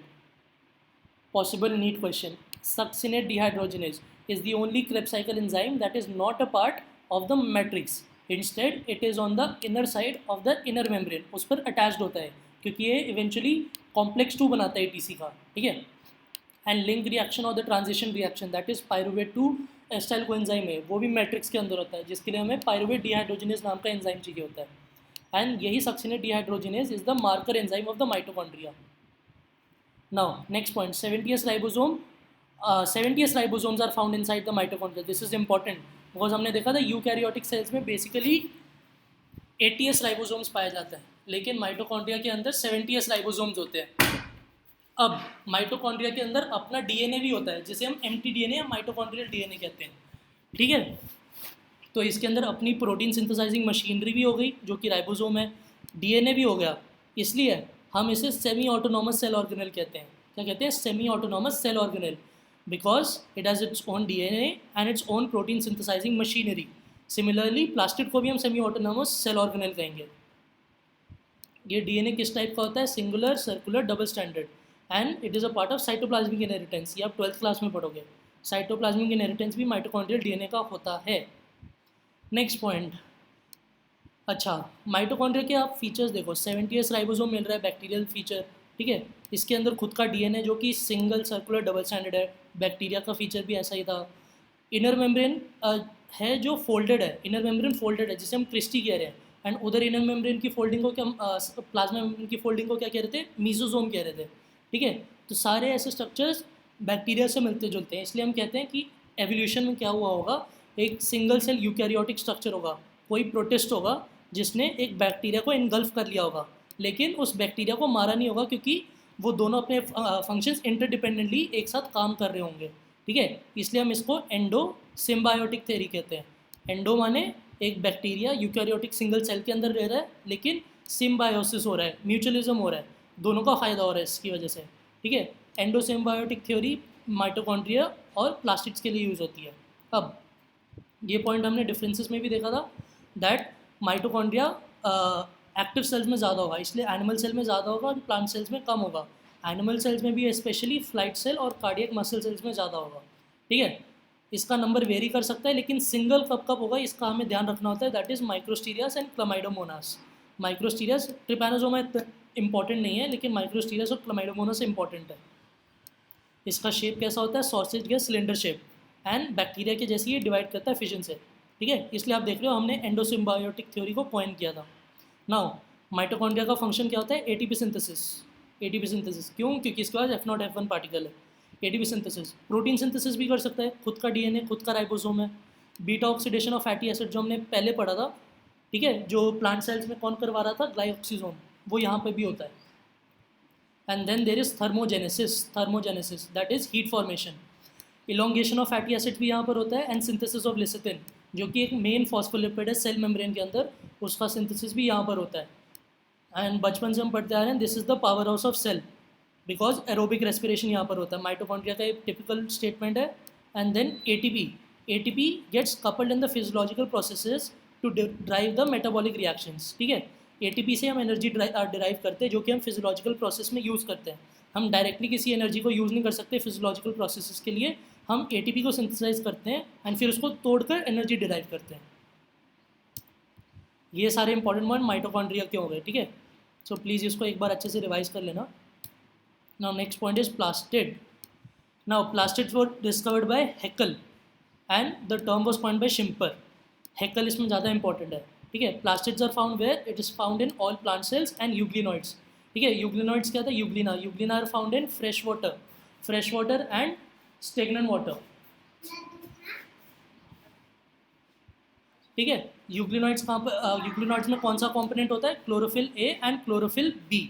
possible NEET question. Succinate dehydrogenase is the only Krebs cycle enzyme that is not a part of the matrix. Instead, it is on the inner side of the inner membrane. उस पर attached होता है क्योंकि ये eventually complex 2 बनाता है TC का, ठीक है। And link reaction और the transition reaction that is pyruvate to acetyl coenzyme है, वो भी मैट्रिक्स के अंदर होता है, जिसके लिए हमें पायरुवेट डिहाइड्रोजिनेज नाम का एंजाइम चाहिए होता है। एंड यही succinate dehydrogenase is the marker enzyme of the mitochondria. Now, next point, 70s ribosome. 70s ribosomes are found inside the mitochondria. This is important because हमने देखा था यूकैरियोटिक सेल्स में बेसिकली 80s राइबोसोम्स पाया जाता है, लेकिन mitochondria के अंदर 70s राइबोसोम्स होते हैं। अब माइटोकॉन्ड्रिया के अंदर अपना डीएनए भी होता है, जिसे हम mtDNA या माइटोकॉन्ड्रियल डीएनए कहते हैं, ठीक है। तो इसके अंदर अपनी प्रोटीन सिंथेसाइजिंग मशीनरी भी हो गई जो कि राइबोसोम है, डीएनए भी हो गया, इसलिए हम इसे सेमी ऑटोनॉमस सेल ऑर्गेनेल कहते हैं। क्या कहते हैं, semi autonomous cell organelle, because it has its own DNA and its own protein synthesising machinery. Similarly plastid को भी हम सेमी ऑटोनॉमस सेल ऑर्गेनेल कहेंगे। ये डीएनए किस टाइप का होता है, singular, circular, double standard, and it is a part of cytoplasmic inheritance. ये आप 12th क्लास में पढ़ोगे। साइटोप्लाज्मिक इनहेरिटेंस भी माइटोकॉन्ड्रियल डीएनए का होता है। नेक्स्ट पॉइंट, अच्छा, माइटोकॉन्ड्रिया के आप फीचर्स देखो, 70s राइबोसोम मिल रहा है, बैक्टीरियल फीचर, ठीक है। इसके अंदर खुद का डीएनए जो कि सिंगल, सर्कुलर, डबल स्टैंडर्ड है। बैक्टीरिया का फीचर भी ऐसा ही था। इनर मेम्ब्रेन है जो फोल्डेड है, इनर मेम्ब्रेन फोल्डेड है, जिसे हम क्रिस्टी कह रहे हैं, एंड उधर इनर मेम्ब्रेन की फोल्डिंग को क्या, प्लाज्मा मेम्ब्रेन की फोल्डिंग को क्या कह रहे थे, मीसोसोम कह रहे थे, ठीक है। तो सारे ऐसे स्ट्रक्चर्स बैक्टीरिया से मिलते जुलते हैं, इसलिए हम कहते हैं कि एवोल्यूशन में क्या हुआ होगा, एक सिंगल सेल यूकैरियोटिक स्ट्रक्चर होगा, कोई प्रोटिस्ट होगा जिसने एक बैक्टीरिया को इनगल्फ कर लिया होगा, लेकिन उस बैक्टीरिया को मारा नहीं होगा क्योंकि वो दोनों अपने फंक्शंस इंटरडिपेंडेंटली एक साथ काम कर रहे होंगे, ठीक है। इसलिए हम इसको एंडो सिम्बायोटिक थ्योरी कहते हैं। एंडो माने एक बैक्टीरिया यूकैरियोटिक सिंगल सेल के अंदर रह रहा है, लेकिन सिम्बायोसिस हो रहा है, म्यूचुअलिज्म हो रहा है, दोनों का फ़ायदा हो रहा है इसकी वजह से, ठीक है। एंडो सिम्बायोटिक थ्योरी माइटोकॉन्ड्रिया और प्लास्टिड्स के लिए यूज़ होती है। अब ये पॉइंट हमने डिफरेंसेस में भी देखा था, दैट माइटोकॉन्ड्रिया एक्टिव सेल्स में ज़्यादा होगा, इसलिए एनिमल सेल में ज़्यादा होगा और प्लांट सेल्स में कम होगा। एनिमल सेल्स में भी स्पेशली फ्लाइट सेल और कार्डियक मसल सेल्स में ज़्यादा होगा, ठीक है। इसका नंबर वेरी कर सकता है, लेकिन सिंगल कब कब होगा इसका हमें ध्यान रखना होता है, that is Micrasterias and Chlamydomonas. Micrasterias, Trypanosoma important नहीं है, लेकिन माइक्रोस्टीरियस और क्लामाइडोमोनास इंपॉर्टेंट है। इसका शेप कैसा होता है, सॉसेज या सिलेंडर शेप, एंड बैक्टीरिया के जैसे ये डिवाइड करता है फिजन से, ठीक है। इसलिए आप देख रहे हो हमने एंडोसिम्बायोटिक थ्योरी को पॉइंट किया था। नाउ माइटोकॉन्ड्रिया का फंक्शन क्या होता है, एटीपी सिंथेसिस। एटीपी सिंथेसिस क्यों, क्योंकि इसके पास F0 F1 पार्टिकल है। एटीपी सिंथेसिस, प्रोटीन सिंथेसिस भी कर सकता है, खुद का डीएनए, खुद का राइबोसोम है। Beta oxidation of fatty acid जो हमने पहले पढ़ा था, ठीक है, जो प्लांट सेल्स में कौन करवा रहा था, ग्लाइऑक्सीजोम, वो यहाँ पे भी होता है। And then there is thermogenesis that is heat formation. Elongation of fatty acid भी यहाँ पर होता है, एंड सिंथेसिस ऑफ लिसिथिन जो कि एक मेन फॉस्फोलिपिड है सेल मेम्ब्रेन के अंदर, उसका सिंथेसिस भी यहाँ पर होता है। एंड बचपन से हम पढ़ते आ रहे हैं, this is the power house of cell, because aerobic respiration यहाँ पर होता है। माइटोकॉन्ड्रिया का एक टिपिकल स्टेटमेंट है। And then ATP gets coupled in the physiological processes to drive the metabolic reactions, ठीक है। एटीपी से हम एनर्जी डिराइव करते हैं, जो कि हम फिजियोलॉजिकल प्रोसेस में यूज़ करते हैं। हम डायरेक्टली किसी एनर्जी को यूज़ नहीं कर सकते फिजियोलॉजिकल प्रोसेसेस के लिए, हम एटीपी को सिंथेसाइज करते हैं एंड फिर उसको तोड़कर एनर्जी डिराइव करते हैं। ये सारे इंपॉर्टेंट पॉइंट माइटोकॉन्ड्रिया के हो गए, ठीक है। सो प्लीज़ इसको एक बार अच्छे से रिवाइज कर लेना। Now next point is plastid. Now plastids were discovered by Haeckel and the term was coined by Schimper. Haeckel इसमें ज़्यादा इंपॉर्टेंट है, ठीक है। Plastids are found where, it is found in all plant cells and euglenoids, ठीक है। Euglenoids क्या था, Euglena are found in fresh water and stagnant water, ठीक है। यूग्लिनॉइड्स कहाँ पर, यूग्लिनॉइड्स में कौन सा कंपोनेंट होता है, chlorophyll A and chlorophyll B.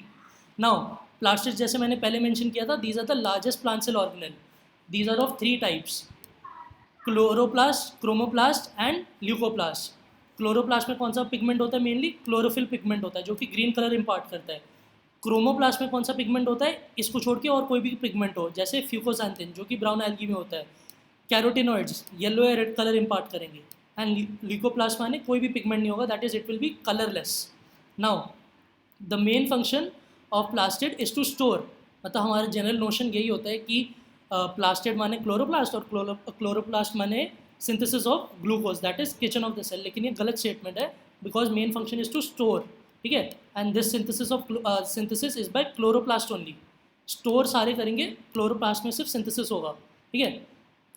Now plastids जैसे मैंने पहले मेंशन किया था, these are the largest plant cell organelle. These are of 3 types, chloroplast, chromoplast and leucoplast. Chloroplast में कौन सा पिगमेंट होता है? मेनली क्लोरोफिल पिगमेंट होता है जो कि ग्रीन कलर इम्पार्ट करता है। क्रोमोप्लास्ट में कौन सा पिगमेंट होता है? इसको छोड़ के और कोई भी पिगमेंट हो, जैसे फ्यूकोसैंथिन जो कि ब्राउन एल्गी में होता है। कैरोटिनॉइड्स येलो या रेड कलर इम्पार्ट करेंगे। एंड ल्यूकोप्लास्ट माने कोई भी पिगमेंट नहीं होगा, that is it will be colourless. Now the main function of plastid is to store, मतलब हमारा जनरल नोशन यही होता है कि प्लास्टिड माने क्लोरोप्लास्ट और क्लोरोप्लास्ट माने synthesis of glucose, that is kitchen of the cell. लेकिन ये गलत स्टेटमेंट है, because main function is to store, ठीक है। And this synthesis is by chloroplast only. Store सारे करेंगे, क्लोरोप्लास्ट में सिर्फ सिंथेसिस होगा, ठीक है।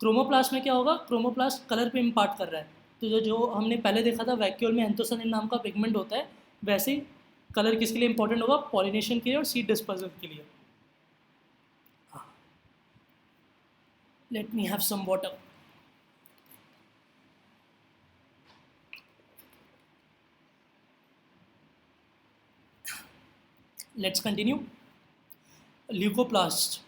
क्रोमोप्लास्ट में क्या होगा? क्रोमोप्लास्ट कलर पे इम्पार्ट कर रहा है, तो जो हमने पहले देखा था वैक्यूल में एंथोसायनिन नाम का पिगमेंट होता है, वैसे ही कलर किसके लिए इंपॉर्टेंट होगा? पॉलिनेशन के लिए और सीड डिस्पर्सल के लिए। Let me have some water. Let's continue. Leucoplast,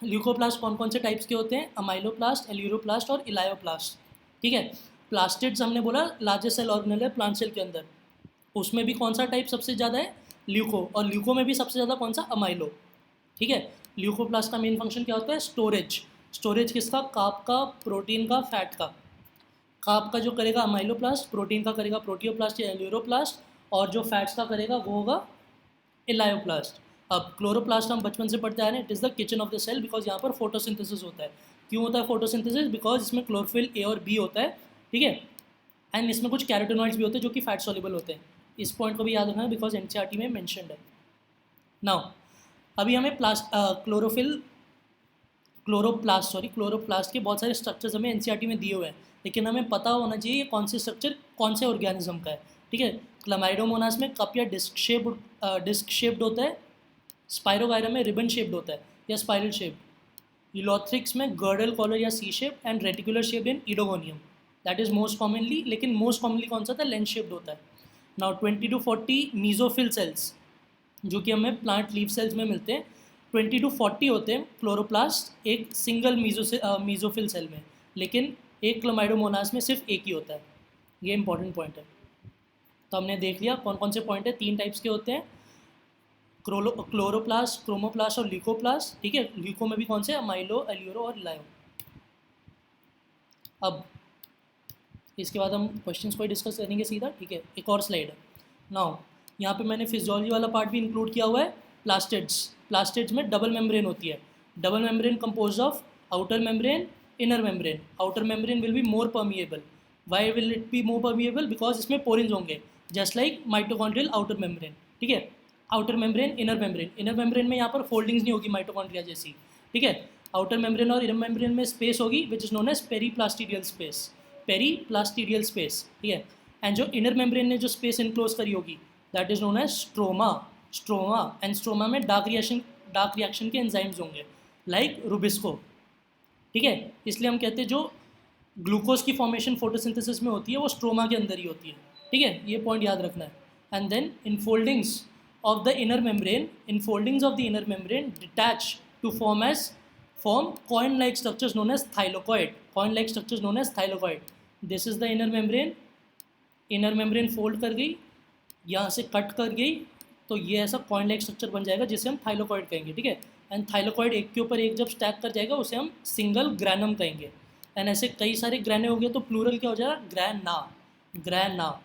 leucoplast कौन कौन से टाइप्स के होते हैं? अमाइलोप्लास्ट, एल्यूरोप्लास्ट और इलायोप्लास्ट, ठीक है। प्लास्टिड्स हमने बोला लार्जेस्ट सेल ऑर्गेनेल है प्लांट सेल के अंदर, उसमें भी कौन सा टाइप सबसे ज़्यादा है? ल्यूको, और ल्यूको में भी सबसे ज़्यादा कौन सा? अमाइलो, ठीक है। ल्यूकोप्लास्ट का मेन फंक्शन क्या होता है? स्टोरेज। स्टोरेज किसका? कार्ब का, प्रोटीन का, फैट का। कार्ब का जो करेगा अमाइलोप्लास्ट, प्रोटीन का करेगा प्रोटियोप्लास्ट या एल्यूरोप्लास्ट, और जो फैट्स का करेगा वो होगा इलायोप्लास्ट। अब क्लोरोप्लास्ट हम बचपन से पढ़ते आ रहे हैं, it is the kitchen of the cell, because यहाँ पर फोटोसिंथेसिस होता है। क्यों होता है फोटोसिंथेसिस? बिकॉज इसमें क्लोरोफिल ए और बी होता है, ठीक है। एंड इसमें कुछ कैरोटिनॉइड्स भी होते हैं जो कि फैट सॉल्युबल होते हैं। इस पॉइंट को भी याद रखना है, बिकॉज एनसीईआरटी में मेंशन्ड है। नाउ अभी हमें क्लोरोप्लास्ट के बहुत सारे स्ट्रक्चर्स हमें एनसीईआरटी में दिए हुए हैं, लेकिन हमें पता होना चाहिए ये कौन से स्ट्रक्चर कौन से ऑर्गेनिज्म का है, ठीक है। क्लामाइडोमोनास में कप या डिस्क शेप्ड होता है। स्पाइरोगायरा में रिबन शेप्ड होता है या स्पाइरल शेप्ड। यूलोथ्रिक्स में गर्डल कॉलर या C shape and reticular shaped in Oedogonium, that is most commonly. लेकिन मोस्ट कॉमनली कौन सा था? लेंस शेप्ड होता है। नाउ 20 to 40 मीजोफिल सेल्स जो कि हमें प्लांट लीफ सेल्स में मिलते हैं, 20 to 40 होते हैं क्लोरोप्लास्ट एक सिंगल मीजोफिल सेल में, लेकिन एक क्लामाइडोमोनास में सिर्फ एक ही होता है। ये इंपॉर्टेंट पॉइंट है। तो हमने देख लिया कौन कौन से पॉइंट है, 3 टाइप्स के होते हैं, क्लोरोप्लास्ट, क्रोमोप्लास्ट और ल्यूकोप्लास्ट, ठीक है। ल्यूको में भी कौन से? अमाइलो, एल्यूरो और इलायो। अब इसके बाद हम क्वेश्चंस को ही डिस्कस करेंगे सीधा, ठीक है। एक और स्लाइड है। नाउ यहाँ पे मैंने फिजियोलॉजी वाला पार्ट भी इंक्लूड किया हुआ है। प्लास्टिड्स में डबल मेम्ब्रेन होती है। Double membrane compose of outer membrane, inner membrane. Outer membrane will be more permeable. Why will it be more permeable? Because इसमें पोरिन्स होंगे, just like mitochondrial outer membrane, ठीक है। आउटर मेम्ब्रेन, इनर मेम्ब्रेन में यहाँ पर foldings नहीं होगी mitochondria जैसी, ठीक है। आउटर मेम्ब्रेन और इनर मेम्ब्रेन में स्पेस होगी which is known as periplastidial space, periplastidial space, ठीक है। एंड जो इनर मेम्ब्रेन ने जो स्पेस इनक्लोज करी होगी that is known as stroma. And stroma में डार्क रिएक्शन के एंजाइम्स होंगे लाइक रुबिस्को, ठीक है। इसलिए हम कहते हैं जो ग्लूकोज की फॉर्मेशन फोटोसिंथेसिस में होती है वो स्ट्रोमा के अंदर ही होती है, ठीक है। ये पॉइंट याद रखना है। And then infoldings of the inner membrane, infoldings of the inner membrane detach to form coin-like structures known as thylakoid. Coin-like structures known as thylakoid. This is the inner membrane. Inner membrane fold कर गई, यहाँ से cut कर गई, तो ये ऐसा coin-like structure बन जाएगा जिसे हम thylakoid कहेंगे, ठीक है। एंड thylakoid एक के ऊपर एक जब स्टैक कर जाएगा उसे हम सिंगल ग्रैनम कहेंगे। एंड ऐसे कई सारे ग्रैने हो गए तो प्लूरल क्या हो जाएगा? ग्रैना।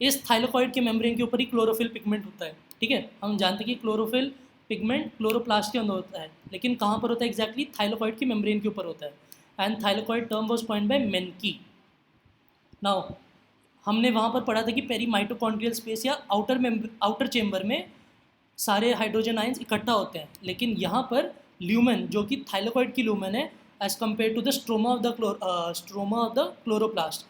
इस थाइलोकॉइड के मेम्ब्रेन के ऊपर ही क्लोरोफिल पिगमेंट होता है, ठीक है। हम जानते हैं कि क्लोरोफिल पिगमेंट क्लोरोप्लास्ट के अंदर होता है, लेकिन कहाँ पर होता है एग्जैक्टली? थाइलोकॉइड की मेम्ब्रेन के ऊपर होता है। And thylakoid term was coined by Menke. Now हमने वहाँ पर पढ़ा था कि पेरी माइटोकॉन्ड्रियल स्पेस या आउटर चेम्बर में सारे हाइड्रोजन आयंस इकट्ठा होते हैं, लेकिन यहाँ पर ल्यूमेन जो कि थाइलोकॉइड की ल्यूमेन है as compare to the stroma of the chloroplast,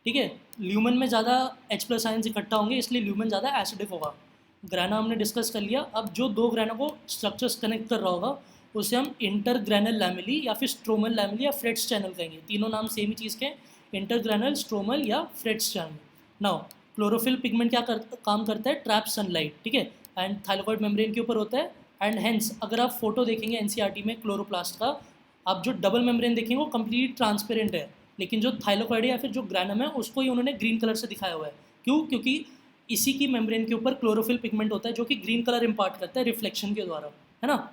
ठीक है। ल्यूमेन में ज़्यादा H+ आयंस इकट्ठा होंगे, इसलिए ल्यूमेन ज़्यादा एसिडिक होगा। ग्रैना हमने डिस्कस कर लिया। अब जो दो ग्रैना को स्ट्रक्चर्स कनेक्ट कर रहा होगा उसे हम इंटरग्रैनल लैमेली या फिर स्ट्रोमल लैमेली या फ्रेट्स चैनल कहेंगे। तीनों नाम सेम ही चीज़ के, इंटरग्रैनल, स्ट्रोमल या frets channel. Now chlorophyll pigment काम करता है? ट्रैप सनलाइट, ठीक है। एंड थाइलोकॉइड मेम्ब्रेन के ऊपर होता है। एंड हेंस अगर आप फोटो देखेंगे एनसीईआरटी में क्लोरोप्लास्ट का, आप जो डबल मेम्ब्रेन देखेंगे वो कम्प्लीट ट्रांसपेरेंट है, लेकिन जो थाइलोकॉइड या फिर जो ग्रैनम है उसको ही उन्होंने ग्रीन कलर से दिखाया हुआ है। क्यों? क्योंकि इसी की मेम्ब्रेन के ऊपर क्लोरोफिल पिगमेंट होता है जो कि ग्रीन कलर इम्पार्ट करता है रिफ्लेक्शन के द्वारा, है ना।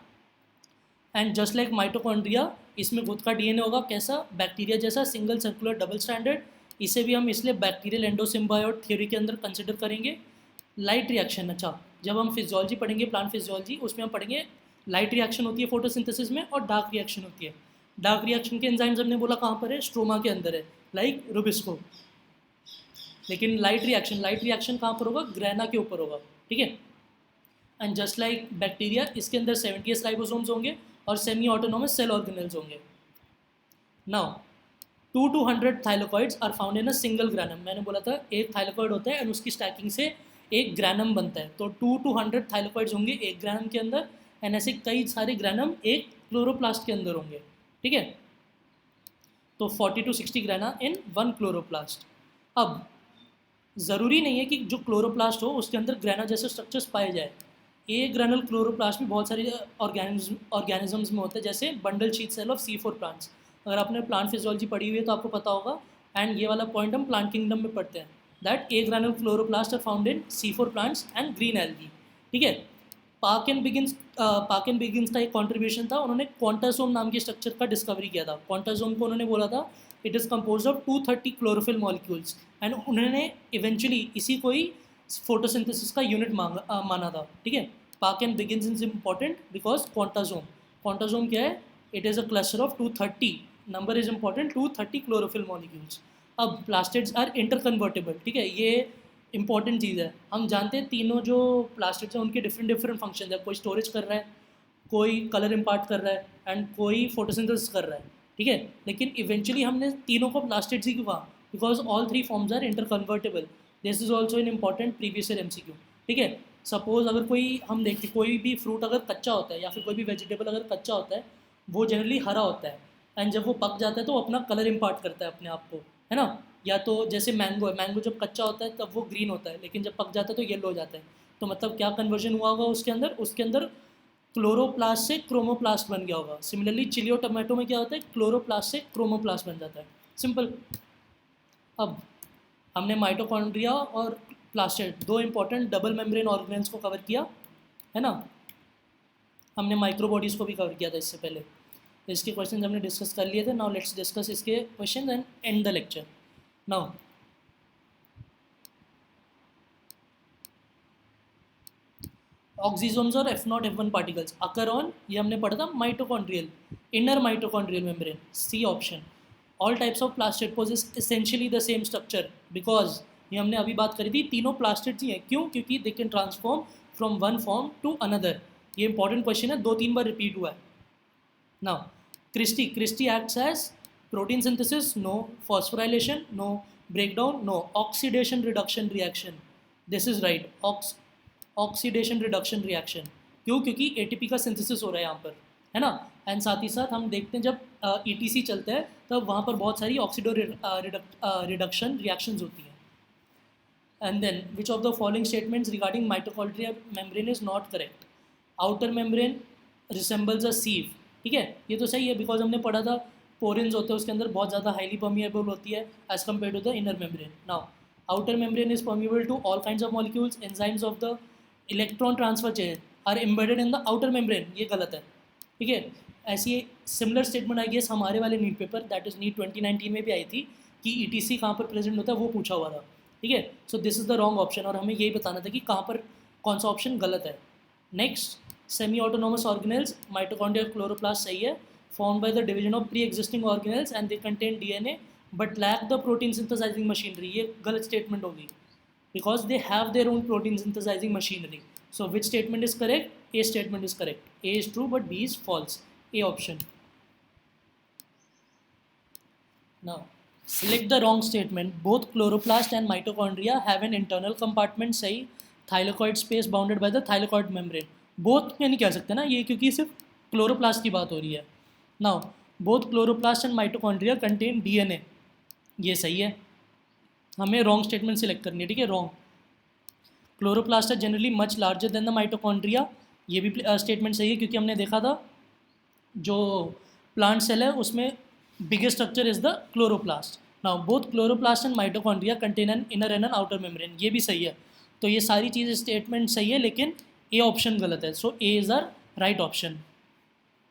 एंड जस्ट लाइक माइटोकॉन्ड्रिया, इसमें खुद का डीएनए होगा, कैसा? बैक्टीरिया जैसा, सिंगल सर्कुलर डबल स्टैंडर्ड। इसे भी हम इसलिए बैक्टीरियल एंडोसिम्बायोट थ्योरी के अंदर कंसिडर करेंगे। लाइट रिएक्शन, अच्छा जब हम फिजियोलॉजी पढ़ेंगे, प्लांट फिजियोलॉजी, उसमें हम पढ़ेंगे लाइट रिएक्शन होती है फोटोसिंथेसिस में और डार्क रिएक्शन होती है। डार्क रिएक्शन के एंजाइम्स हमने बोला कहाँ पर है? स्ट्रोमा के अंदर है, लाइक रुबिस्को। लेकिन लाइट रिएक्शन कहाँ पर होगा? ग्रैना के ऊपर होगा, ठीक है। एंड जस्ट लाइक बैक्टीरिया, इसके अंदर 70 राइबोसोम्स होंगे और सेमी ऑटोनोमस सेल ऑर्गेनेल्स होंगे। Now 2 to 100 thylakoids are found in a single granum. मैंने बोला था एक थाइलोकॉइड होता है एंड उसकी स्टैकिंग से एक ग्रैनम बनता है, तो 2 to 100 थाइलोकॉइड्स होंगे एक ग्रैनम के अंदर, एंड ऐसे कई सारे ग्रैनम एक क्लोरोप्लास्ट के अंदर होंगे, ठीक है। तो 40 to 60 grana in one chloroplast. अब ज़रूरी नहीं है कि जो क्लोरोप्लास्ट हो उसके अंदर ग्रैना जैसे स्ट्रक्चर्स पाए जाए। ए ग्रैनल क्लोरोप्लास्ट में बहुत सारे ऑर्गेनिजम्स में होते हैं, जैसे bundle sheath cell of C4 plants. अगर आपने प्लांट फिजियोलॉजी पढ़ी हुई है तो आपको पता होगा, एंड ये वाला पॉइंट हम प्लांट किंगडम में पढ़ते हैं, that agranal chloroplast are found in C4 plants and green algae, ठीक है। पार्क एंड बिगिंस का एक कॉन्ट्रीब्यूशन था, उन्होंने क्वांटासोम नाम के स्ट्रक्चर का डिस्कवरी किया था। क्वांटासोम को उन्होंने बोला था it is compose of 230 chlorophyll molecules, and उन्होंने इवेंचुअली इसी को ही फोटोसिंथेसिस का यूनिट माना था, ठीक है। Park and begins is important because quantasome क्या है? It is a cluster of 230, number is important, 230 chlorophyll molecules. अब प्लास्टिड्स आर इंटरकन्वर्टेबल, ठीक है, ये इंपॉर्टेंट चीज़ है। हम जानते हैं तीनों जो प्लास्टिड्स हैं उनके डिफरेंट फंक्शन है, कोई स्टोरेज कर रहा है, कोई कलर इम्पार्ट कर रहा है, एंड कोई फोटोसिंथेसिस कर रहा है, ठीक है। लेकिन इवेंचुअली हमने तीनों को प्लास्टिड्स ही क्यों कहा? Because all three forms are interconvertible. This is also in important previous year MCQ, ठीक है। सपोज अगर कोई, हम देखते कोई भी फ्रूट अगर कच्चा होता है या फिर कोई भी वेजिटेबल अगर कच्चा होता है, वो जनरली हरा होता है, एंड जब वो पक जाता है तो वो अपना कलर इम्पार्ट करता है अपने आप को, है ना। या तो जैसे मैंगो है, मैंगो जब कच्चा होता है तब वो ग्रीन होता है, लेकिन जब पक जाता है तो येलो हो जाता है। तो मतलब क्या कन्वर्जन हुआ होगा उसके अंदर क्लोरोप्लास्ट से क्रोमोप्लास्ट बन गया होगा। सिमिलरली चिली और टमाटो में क्या होता है? क्लोरोप्लास्ट से क्रोमोप्लास्ट बन जाता है, सिंपल। अब हमने माइटोकॉन्ड्रिया और प्लास्टिड, दो इंपॉर्टेंट डबल मेम्ब्रेन ऑर्गेनेल्स को कवर किया, है ना। हमने माइक्रोबॉडीज़ को भी कवर किया था इससे पहले, तो इसके क्वेश्चन हमने डिस्कस कर लिए थे। नाउ लेट्स डिस्कस इसके question and and the lecture. Now oxysomes और F0 F1 particles occur on, ये हमने पढ़ा था, mitochondrial, inner mitochondrial membrane, C option. All types of plastid possess essentially the same structure, because ये हमने अभी बात करी थी, तीनों प्लास्टिड ही हैं। क्यों? क्योंकि they can transform from one form to another. ये इंपॉर्टेंट क्वेश्चन है, 2-3 बार रिपीट हुआ है। Now cristae acts as protein synthesis, no. Phosphorylation, no. Breakdown, no. Oxidation reduction reaction, this is right, oxidation reduction reaction. क्यों? क्योंकि ATP का synthesis हो रहा है यहाँ पर, है ना। एंड साथ ही साथ हम देखते हैं जब ETC चलता है तब वहाँ पर बहुत सारी ऑक्सीडो रिडक्शन रिएक्शंस होती हैं। And then which of the following statements regarding mitochondria membrane is not correct? Outer membrane resembles a sieve, ठीक है, ये तो सही है बिकॉज हमने पढ़ा था पोरेंस होते हैं उसके अंदर बहुत ज़्यादा हाईली परमिएबल होती है as compare to the inner membrane. Now outer membrane is permeable to all kinds of molecules, enzymes of the electron transfer chain are embedded in the outer membrane, ये गलत है, ठीक है। ऐसी सिमिलर स्टेटमेंट आई guess हमारे वाले NEET paper, that is NEET 2019 में भी आई थी कि ETC कहाँ पर प्रेजेंट होता है वो पूछा हुआ था, ठीक है। So this is the wrong option, और हमें यही बताना था कि कहाँ पर कौन सा ऑप्शन गलत है। Next, semi autonomous organelles, mitochondria chloroplast सही है, formed by the division of pre-existing organelles and they contain DNA but lack the protein synthesizing machinery, ये गलत स्टेटमेंट होगी because they have their own protein synthesizing machinery. So which statement is correct? A statement is correct. A is true but B is false. A option. Now select the wrong statement. Both chloroplast and mitochondria have an internal compartment, सही, thylakoid space bounded by the thylakoid membrane. Both में नहीं कह सकते ना ये, क्योंकि सिर्फ chloroplast की बात हो रही है। Now both chloroplast and mitochondria contain DNA, ये सही है, हमें रॉन्ग स्टेटमेंट सिलेक्ट करनी है, ठीक है, रॉन्ग। क्लोरोप्लास्ट है generally much larger than the mitochondria, ये भी स्टेटमेंट सही है क्योंकि हमने देखा था जो प्लांट सेल है उसमें biggest structure is the chloroplast. Now both chloroplast and mitochondria contain an inner and an outer membrane. ये भी सही है. तो ये सारी चीज़ स्टेटमेंट सही है, लेकिन ए ऑप्शन गलत है. So A is our right option.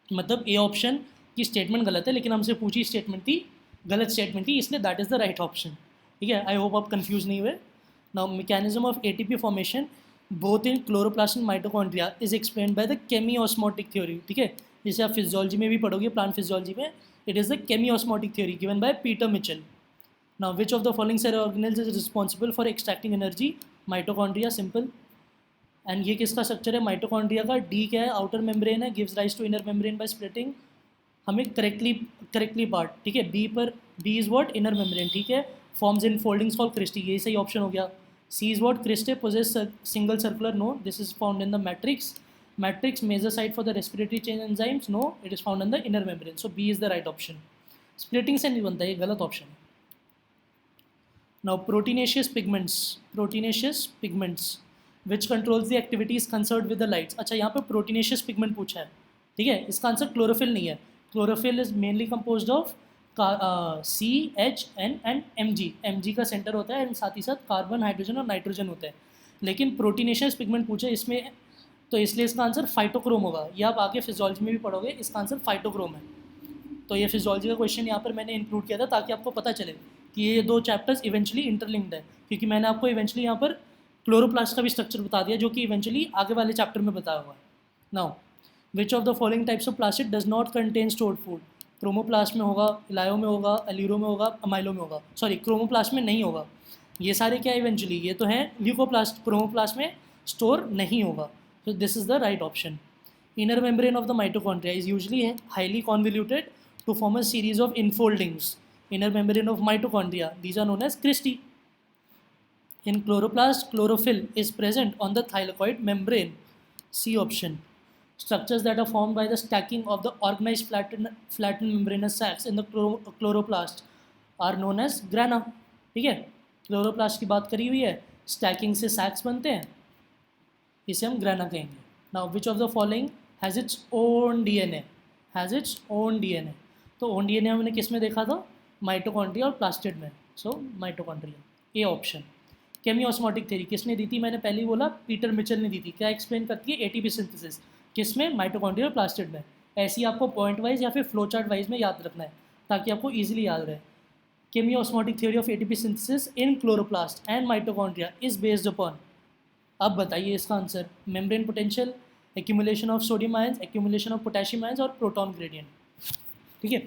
मतलब ए ऑप्शन की स्टेटमेंट गलत है, लेकिन हमसे पूछी स्टेटमेंट थी गलत स्टेटमेंट थी, इसलिए that is the right option. ठीक है, आई होप आप कंफ्यूज नहीं हुए. Now mechanism of ATP formation both in chloroplast and mitochondria is explained by the chemiosmotic theory. ठीक है, जैसे आप फिजियोलॉजी में भी पढ़ोगे, प्लांट फिजियोलॉजी में, it is the chemiosmotic theory given by Peter Mitchell. Now which of the following cell organelles is responsible for extracting energy? Mitochondria, simple. And ये किसका स्ट्रक्चर है? माइटोकॉन्ड्रिया का. डी क्या है? आउटर मेम्ब्रेन है, gives rise to inner membrane by splitting. हमें correctly part. ठीक है, बी पर B is what? Inner membrane. ठीक है, forms infoldings called cristae. ये सही ऑप्शन हो गया. C is what? Cristae possess single circular. No, this is found in the matrix. Matrix major site for the respiratory chain enzymes. No, it is found in the inner membrane. So B is the right option. Splitting से नहीं बनता, ये गलत option है. Now proteinaceous pigments. Proteinaceous pigments which controls the activities concerned with the lights. अच्छा, यहाँ पे proteinaceous pigment पूछा है. ठीक है, इसका आंसर क्लोरोफिल नहीं है. Chlorophyll is mainly composed of C, H, N and M G. M G का सेंटर होता है, एंड साथ ही साथ कार्बन, हाइड्रोजन और नाइट्रोजन होता है. लेकिन प्रोटीनेशियस पिगमेंट पूछे इसमें, तो इसलिए इसका आंसर फाइटोक्रोम होगा. ये आप आगे फिजियोलॉजी में भी पढ़ोगे, इसका आंसर फाइटोक्रोम है. तो ये फिजियोलॉजी का क्वेश्चन यहाँ पर मैंने इंक्लूड किया था ताकि आपको पता चले कि ये दो चैप्टर्स इवेंचुअली इंटरलिंक्ड है, क्योंकि मैंने आपको इवेंचुअली यहाँ पर क्लोरोप्लास्ट का भी स्ट्रक्चर बता दिया, जो कि इवेंचुअली आगे वाले चैप्टर में बताया हुआ है. Now which of the following types of plastid does not contain stored food? Chromoplast में होगा, इलायो में होगा, एलीरो में होगा, अमाइलो में होगा. सॉरी, क्रोमोप्लास्ट में नहीं होगा. ये सारे क्या इवेंचुअली, ये तो हैं ल्यूकोप्लास्ट. क्रोमोप्लास्ट में स्टोर नहीं होगा. So this is the right option. Inner membrane of the mitochondria is usually highly convoluted to form a series of infoldings. Inner membrane of mitochondria, these are known as cristae. In chloroplast, chlorophyll is present on the thylakoid membrane. C option. Structures that are formed by the stacking of the organized flattened membranous sacs in the chloroplast are known as grana. ठीक है, chloroplast की बात करी हुई है, stacking से सैक्स बनते हैं, इसे हम ग्राना कहेंगे. Now which of the following has its own DNA? Has its own DNA. तो ओन डीएनए हमने किस में देखा था? माइटोकॉन्ड्रिया और प्लास्टिड में. So mitochondria, A option. Chemiosmotic theory किसने दी थी? मैंने पहले ही बोला, पीटर मिचेल ने दी थी. क्या एक्सप्लेन करती है? ATP synthesis. किस में? माइटोकॉन्ड्रिया और प्लास्टिड में. ऐसे ही आपको पॉइंट वाइज या फिर फ्लो चार्ट वाइज में याद रखना है ताकि आपको ईजिली याद रहे. Chemiosmotic theory of ATP synthesis in chloroplast and mitochondria is based upon. अब बताइए इसका answer. Membrane potential, accumulation of sodium ions, accumulation of potassium ions और प्रोटॉन ग्रेडियंट. ठीक है.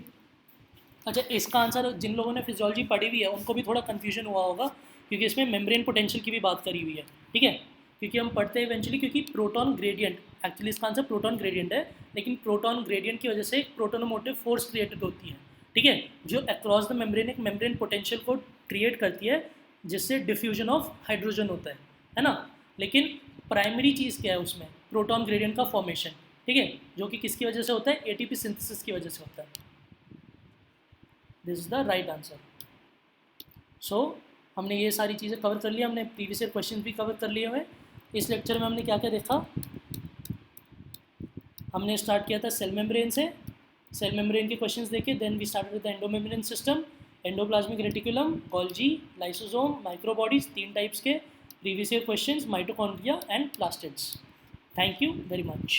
अच्छा, इसका आंसर जिन लोगों ने फिजियोलॉजी पढ़ी हुई है उनको भी थोड़ा कन्फ्यूजन हुआ होगा, क्योंकि इसमें मेम्ब्रेन पोटेंशियल की भी बात करी हुई है. ठीक है, क्योंकि हम पढ़ते हैं इवेंचुअली, क्योंकि प्रोटॉन ग्रेडियंट, एक्चुअली इसका आंसर प्रोटॉन ग्रेडियंट है, लेकिन प्रोटॉन ग्रेडियंट की वजह से एक प्रोटोनोमोटिव फोर्स क्रिएटेड होती है. ठीक है, जो अक्रॉस द मेम्ब्रेन एक मेम्ब्रेन पोटेंशियल को क्रिएट करती है, जिससे डिफ्यूजन ऑफ हाइड्रोजन होता है ना. लेकिन प्राइमरी चीज़ क्या है उसमें? प्रोटॉन ग्रेडियंट का फॉर्मेशन. ठीक है, जो कि किसकी वजह से होता है? एटीपी सिंथेसिस की वजह से होता है. This is the right answer. So हमने ये सारी चीज़ें कवर कर लिया, हमने प्रीवियस ईयर क्वेश्चन भी कवर कर लिए हुए. इस लेक्चर में हमने क्या क्या देखा? हमने स्टार्ट किया था सेल मेम्ब्रेन से. सेल मेम्ब्रेन के क्वेश्चंस देखे. Then we started with the endomembrane system, endoplasmic reticulum, Golgi, lysosome, microbodies, 3 types के. Previous year questions, mitochondria and plastids. Thank you very much.